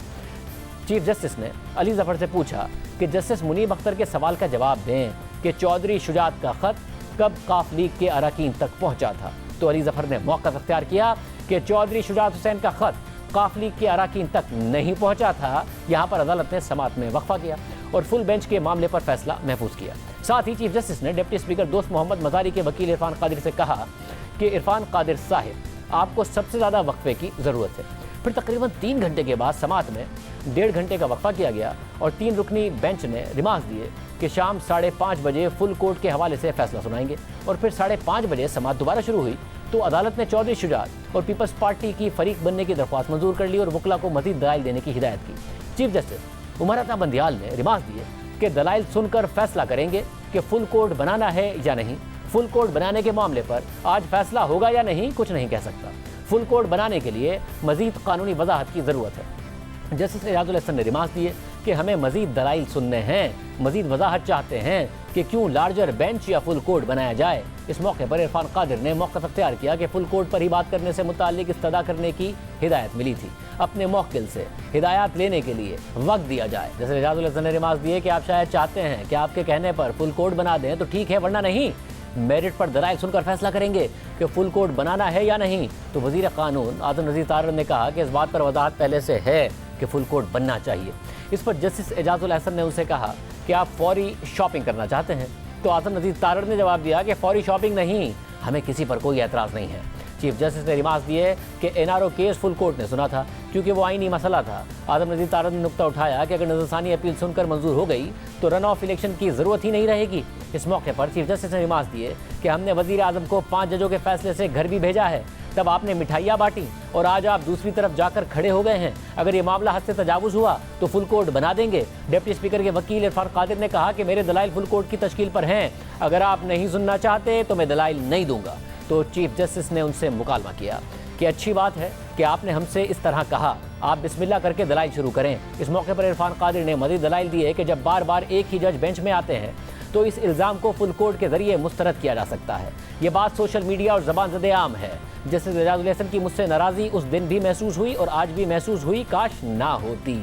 चीफ जस्टिस ने अली जफर से पूछा कि जस्टिस मुनीब अख्तर के सवाल का जवाब दें कि चौधरी शुजात का खत कब काफ लीग के अराकीन तक पहुंचा था। तो अली जफर ने मौका अख्तियार किया कि चौधरी शुजात हुसैन का खत काफ लीग के अराकीन तक नहीं पहुंचा था। यहाँ पर अदालत ने समात में वक्फा किया और फुल बेंच के मामले पर फैसला महफूज किया। साथ ही चीफ जस्टिस ने डिप्टी स्पीकर दोस्त मोहम्मद मजारी के वकील इरफान कादिर से कहा कि इरफान कादिर साहिब आपको सबसे ज़्यादा वक्फे की ज़रूरत है। फिर तकरीबन 3 घंटे के बाद समात में 1.5 घंटे का वक्फा किया गया और 3 रुकनी बेंच ने रिमार्क्स दिए कि शाम 5:30 बजे फुल कोर्ट के हवाले से फैसला सुनाएंगे। और फिर 5:30 बजे समात दोबारा शुरू हुई तो अदालत ने चौधरी शुजात और पीपल्स पार्टी की फरीक बनने की दरख्वास्त मंजूर कर ली और वकला को मजीद दलाइल देने की हिदायत की। चीफ जस्टिस उमर अता बंदियाल ने रिमार्क्स दिए कि दलाइल सुनकर फैसला करेंगे कि फुल कोर्ट बनाना है या नहीं। फुल कोर्ट बनाने के मामले पर आज फैसला होगा या नहीं कुछ नहीं कह सकता। फुल कोर्ट बनाने के लिए मजीद कानूनी वजाहत की ज़रूरत है। जस्टिस एजाजुल हसन ने रिमार्क्स दिए कि हमें मजीद दलाइल सुनने हैं, मजीद वजाहत चाहते हैं कि क्यों लार्जर बेंच या फुल कोर्ट बनाया जाए। इस मौके पर इरफान कादिर ने मौका अख्तियार किया कि फुल कोर्ट पर ही बात करने से मुताल्लिक इस्तदा करने की हिदायत मिली थी। अपने मौकिल से हिदायत लेने के लिए वक्त दिया जाए। जैसे एजाजुल हसन ने रिमार्क्स दिए कि आप शायद चाहते हैं कि आपके कहने पर फुल कोर्ट बना दें तो ठीक है, वरना नहीं। मेरिट पर दलाइल सुनकर फैसला करेंगे कि फुल कोर्ट बनाना है या नहीं। तो वजीर कानून आज़म नज़ीर तारड़ ने कहा कि इस बात पर वजाहत पहले से है कि फुल कोर्ट बनना चाहिए। इस पर जस्टिस एजाजुल हसन ने उनसे कहा कि आप फौरी शॉपिंग करना चाहते हैं। तो आज़म नज़ीर तारड़ ने जवाब दिया कि फौरी शॉपिंग नहीं, हमें किसी पर कोई एतराज़ नहीं है। चीफ जस्टिस ने रिमार्क्स दिए कि NRO केस फुल कोर्ट ने सुना था क्योंकि वो आईनी मसला था। आज़म नज़ीर तारड़ ने नुक्ता उठाया कि अगर नजरसानी अपील सुनकर मंजूर हो गई तो रन ऑफ इलेक्शन की ज़रूरत ही नहीं रहेगी। इस मौके पर चीफ जस्टिस ने रिमार्क्स दिए कि हमने वज़ीर आज़म को 5 जजों के फैसले से घर भी भेजा है, तब आपने मिठाइयाँ बांटी और आज आप दूसरी तरफ जाकर खड़े हो गए हैं। अगर ये मामला हद से तजावुज़ हुआ तो फुल कोर्ट बना देंगे। डिप्टी स्पीकर के वकील इरफान कादिर ने कहा कि मेरे दलाइल फुल कोर्ट की तश्कील पर हैं, अगर आप नहीं सुनना चाहते तो मैं दलाइल नहीं दूंगा। तो चीफ जस्टिस ने उनसे मुकालमा किया कि अच्छी बात है कि आपने हमसे इस तरह कहा, आप बिस्मिल्लाह करके दलाइल शुरू करें। इस मौके पर इरफान कादिर ने मज़ीद दलाइल दिए कि जब बार बार एक ही जज बेंच में आते हैं तो इस इल्ज़ाम को फुल कोर्ट के जरिए मुस्तरद किया जा सकता है। ये बात सोशल मीडिया और ज़बान ज़द आम है। जस्टिस एजाजुल हसन की मुझसे नाराज़गी उस दिन भी महसूस हुई और आज भी महसूस हुई, काश ना होती।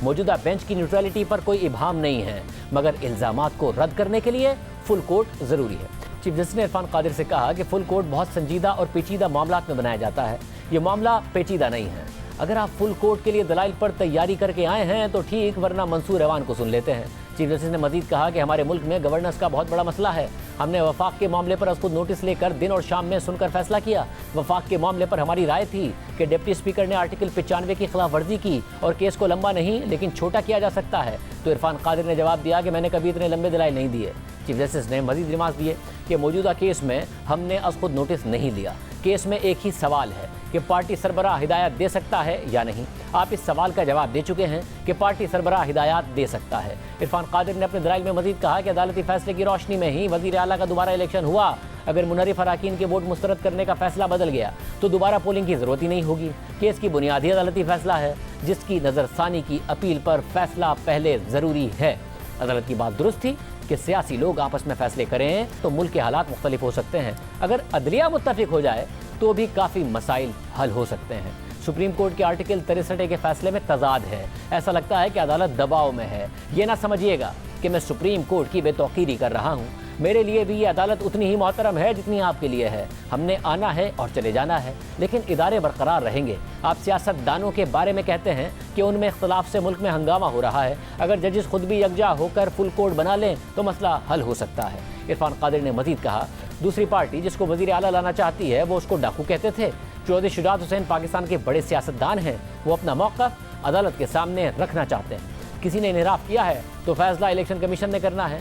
मौजूदा बेंच की न्यूट्रलिटी पर कोई इबाहम नहीं है, मगर इल्ज़ामात को रद्द करने के लिए फुल कोर्ट ज़रूरी है। चीफ जस्टिस ने इरफान कादिर से कहा कि फुल कोर्ट बहुत संजीदा और पेचीदा मामलात में बनाया जाता है, ये मामला पेचीदा नहीं है। अगर आप फुल कोर्ट के लिए दलाइल पर तैयारी करके आए हैं तो ठीक, वरना मंसूर रवान को सुन लेते हैं। चीफ जस्टिस ने मजीद कहा कि हमारे मुल्क में गवर्नेंस का बहुत बड़ा मसला है। हमने वफाक के मामले पर खुद नोटिस लेकर दिन और शाम में सुनकर फैसला किया। वफाक के मामले पर हमारी राय थी कि डिप्टी स्पीकर ने आर्टिकल 95 की खिलाफ वर्जी की और केस को लंबा नहीं लेकिन छोटा किया जा सकता है। तो इरफान कादिर ने जवाब दिया कि मैंने कभी इतने लंबे दलाइल नहीं दिए। चीफ जस्टिस ने मजीद रिमार्क दिए कि मौजूदा केस में हमने खुद नोटिस नहीं लिया। केस में एक ही सवाल है कि पार्टी सरबराह हिदायत दे सकता है या नहीं। आप इस सवाल का जवाब दे चुके हैं कि पार्टी सरबराह हिदायत दे सकता है। इरफान कादिर ने अपने दलाइल में मजीद कहा कि अदालती फैसले की रोशनी में ही वज़ीर आला का दोबारा इलेक्शन हुआ। अगर मुनर्रिफ अराकीन के वोट मुस्तरद करने का फैसला बदल गया तो दोबारा पोलिंग की जरूरत ही नहीं होगी। केस की बुनियादी अदालती फैसला है जिसकी नज़रसानी की अपील पर फैसला पहले ज़रूरी है। अदालत की बात दुरुस्त थी कि सियासी लोग आपस में फैसले करें तो मुल्क के हालात मुख्तलिफ हो सकते हैं। अगर अदलिया मुत्तफिक हो जाए तो भी काफ़ी मसाइल हल हो सकते हैं। सुप्रीम कोर्ट के आर्टिकल 63 के फैसले में तजाद है। ऐसा लगता है कि अदालत दबाव में है। ये ना समझिएगा कि मैं सुप्रीम कोर्ट की बेतौकीरी कर रहा हूँ। मेरे लिए भी ये अदालत उतनी ही मोहतरम है जितनी आपके लिए है। हमने आना है और चले जाना है, लेकिन इदारे बरकरार रहेंगे। आप सियासतदानों के बारे में कहते हैं कि उनमें इख्तलाफ से मुल्क में हंगामा हो रहा है। अगर जजेस खुद भी यकजा होकर फुल कोर्ट बना लें तो मसला हल हो सकता है। इरफान कादिर ने मजीद कहा, दूसरी पार्टी जिसको वज़ीर आला लाना चाहती है वो उसको डाकू कहते थे। चौधरी शुजात हुसैन पाकिस्तान के बड़े सियासतदान हैं। वो अपना मौक़िफ़ अदालत के सामने रखना चाहते हैं। किसी ने इनहराफ किया है तो फैसला इलेक्शन कमीशन ने करना है।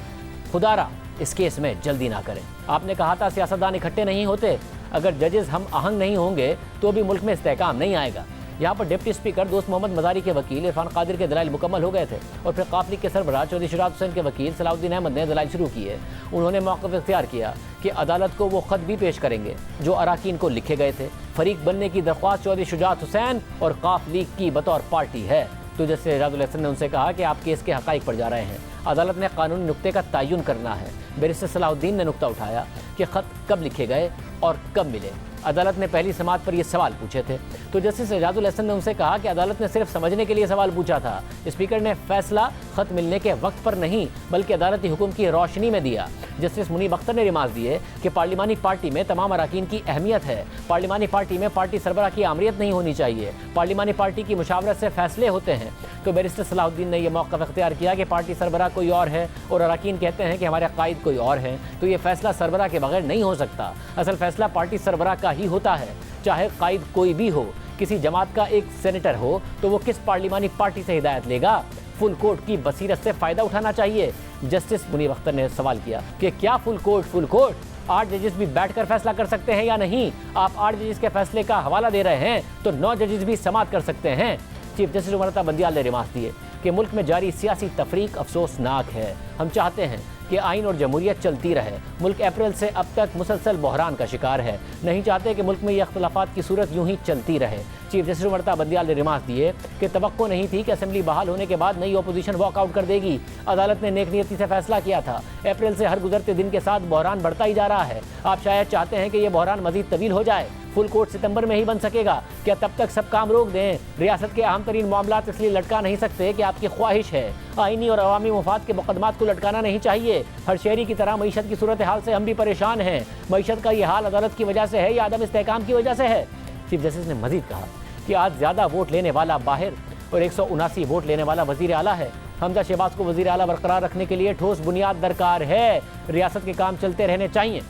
खुदारा इस केस में जल्दी ना करें। आपने कहा था सियासतदान इकट्ठे नहीं होते। अगर जजेस हम आहंग नहीं होंगे तो भी मुल्क में इस्तेहकाम नहीं आएगा। यहाँ पर डिप्टी स्पीकर दोस्त मोहम्मद मज़ारी के वकील इरफान कादिर के दलाइल मुकम्मल हो गए थे और फिर काफ लीग के सरबराह चौधरी शुजात हुसैन के वकील सलाउद्दीन अहमद ने दलाइल शुरू किए। उन्होंने मौक़िफ़ इख्तियार किया कि अदालत को वो ख़त भी पेश करेंगे जो अराकीन को लिखे गए थे। फरीक बनने की दरख्वास्त चौधरी शुजात हुसैन और काफ लीग की बतौर पार्टी है। तो जस्टिस एजाजुल एहसन ने उनसे कहा कि आप केस के हक़ाइक़ पर जा रहे हैं। अदालत ने कानूनी नुक्ते का तयन करना है। बैरिस्टर सलाहुद्दीन ने नुक्ता उठाया कि ख़त कब लिखे गए और कब मिले। अदालत ने पहली समाअत पर ये सवाल पूछे थे। तो जस्टिस एजाजुल एहसन ने उनसे कहा कि अदालत ने सिर्फ समझने के लिए सवाल पूछा था। स्पीकर ने फैसला ख़त मिलने के वक्त पर नहीं बल्कि अदालती हुक्म की रोशनी में दिया। जस्टिस मुनीब अख्तर ने रिमार्क दिए कि पार्लिमानी पार्टी में तमाम अराकीन की अहमियत है। पार्लिमानी पार्टी में पार्टी सरबराह की आमरीत नहीं होनी चाहिए। पार्लिमानी पार्टी की मुशावरत से फैसले होते हैं। तो बैरिस्टर सलाहुद्दीन ने यह मौक़िफ़ इख्तियार किया कि पार्टी सरबराह कोई और है और अराकीन कहते हैं कि हमारे कायद कोई और हैं, तो ये फैसला सरबराह के बगैर नहीं हो सकता। असल फैसला पार्टी सरबराह का ही होता है, चाहे कायद कोई भी हो। किसी जमात का एक सेनेटर हो तो वो किस पार्लिमानी पार्टी से हिदायत लेगा? फुल कोर्ट की बसीरत से फ़ायदा उठाना चाहिए। जस्टिस मुनीब अख्तर ने सवाल किया कि क्या फुल कोर्ट 8 जजेस भी बैठकर फैसला कर सकते हैं या नहीं? आप 8 जजेस के फैसले का हवाला दे रहे हैं तो 9 जजेस भी समाअत कर सकते हैं। चीफ जस्टिस उमर बंदियाल ने रिमार्क दिए कि मुल्क में जारी सियासी तफरीक अफसोसनाक है। हम चाहते हैं कि आइन और जमहूरियत चलती रहे। मुल्क अप्रैल से अब तक मुसलसल बहरान का शिकार है। नहीं चाहते कि मुल्क में ये अख्तलाफात की सूरत यूं ही चलती रहे। चीफ जस्टिस उमर बंदियाल ने रिमार्क दिए कि तवक्को नहीं थी कि असेंबली बहाल होने के बाद नई अपोजिशन वॉकआउट कर देगी। अदालत ने नेकनियती से फैसला किया था। अप्रैल से हर गुजरते दिन के साथ बहरान बढ़ता ही जा रहा है। आप शायद चाहते हैं कि यह बहरान मजीद तवील हो जाए। फुल कोर्ट सितंबर में ही बन सकेगा। क्या तब तक सब काम रोक दें? रियासत के अहम तरीन मामलात इसलिए लटका नहीं सकते कि आपकी ख्वाहिश है। आइनी और अवामी मुफाद के मुकदमात को लटकाना नहीं चाहिए। हर शहरी की तरह मईशत की सूरत हाल से हम भी परेशान हैं। मईशत का ये हाल अदालत की वजह से है या आदम इस्तेहकाम की वजह से है? चीफ जस्टिस ने मजीद कहा कि आज ज़्यादा वोट लेने वाला बाहर और 179 वोट लेने वाला वज़ीर आला है। हमजा शहबाज को वज़ीर आला बरकरार रखने के लिए ठोस बुनियाद दरकार है। रियासत के काम चलते रहने चाहिए।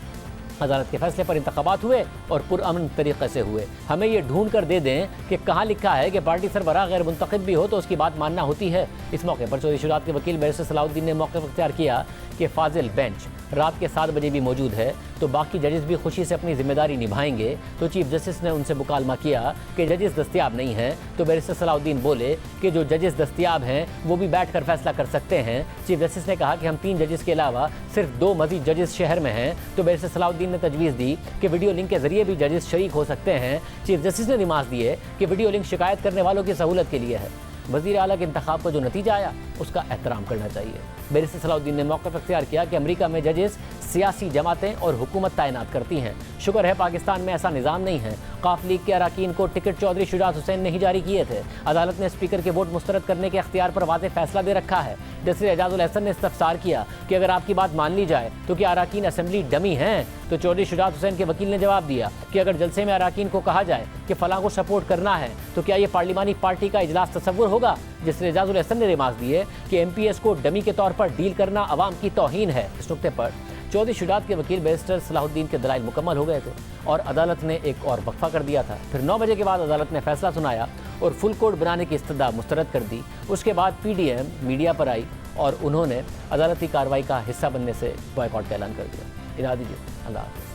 अदालत के फैसले पर इंतखाबात हुए और पुरअमन तरीक़े से हुए। हमें ये ढूंढ कर दे दें कि कहाँ लिखा है कि पार्टी सरबराह गैर मुंतखब भी हो तो उसकी बात मानना होती है। इस मौके पर चौधरी शुजात के वकील बैरिस्टर सलाहुद्दीन ने मौक़िफ़ इख्तियार किया कि फाजिल बेंच रात के 7 बजे भी मौजूद है तो बाकी जजेस भी खुशी से अपनी जिम्मेदारी निभाएंगे। तो चीफ जस्टिस ने उनसे मुकालमा किया कि जजेस दस्तियाब नहीं हैं। तो बैरिस्टर सलाहुद्दीन बोले कि जो जजेस दस्तियाब हैं वो भी बैठ कर फैसला कर सकते हैं। चीफ जस्टिस ने कहा कि हम 3 जजेस के अलावा सिर्फ 2 मज़ीद जजेस शहर में हैं। तो बैरिस्टर सलाहुद्दीन ने तजवीज़ दी कि वीडियो लिंक के जरिए भी जजेस शरीक हो सकते हैं। चीफ जस्टिस ने रिमार्क दिए कि वीडियो लिंक शिकायत करने वालों की सहूलत के लिए है। वज़ीर आला के इंतखाब का जो नतीजा आया उसका एहतराम करना चाहिए। बैरिस्टर सलाहुद्दीन ने मौक़िफ़ इख्तियार किया कि अमेरिका में जजेस सियासी जमातें और हुकूमत तैनात करती हैं। शुक्र है पाकिस्तान में ऐसा निज़ाम नहीं है। काफ लीग के अराकीन को टिकट चौधरी शुजात हुसैन ने ही जारी किए थे। अदालत ने स्पीकर के वोट मुस्तरद करने के अख्तियार पर वाज़ेह फैसला दे रखा है। जस्टिस एजाजुल एहसन ने इस्तफसार किया कि अगर आपकी बात मान ली जाए तो क्या अराकीन असेंबली डमी हैं? तो चौधरी शुजात हुसैन के वकील ने जवाब दिया कि अगर जलसे में अराकीन को कहा जाए कि फलां को सपोर्ट करना है तो क्या ये पार्लिमानी पार्टी का इजलास तस्वुर होगा? जस्टिस एजाजुल एहसन ने रिमार्क दिए कि MPS को डमी के तौर पर डील करना अवाम की तौहीन है। इस नुक्ते पर चौधरी शुजात के वकील बैरिस्टर सलाहुद्दीन के दलाइल मुकम्मल हो गए थे और अदालत ने एक और वक्फा कर दिया था। फिर 9 बजे के बाद अदालत ने फैसला सुनाया और फुल कोर्ट बनाने की इस्तदा मुस्तरद कर दी। उसके बाद PDM मीडिया पर आई और उन्होंने अदालती कार्रवाई का हिस्सा बनने से बॉयकॉट का ऐलान कर दिया। इजाज़त दीजिए, अल्लाह हाफ़िज़।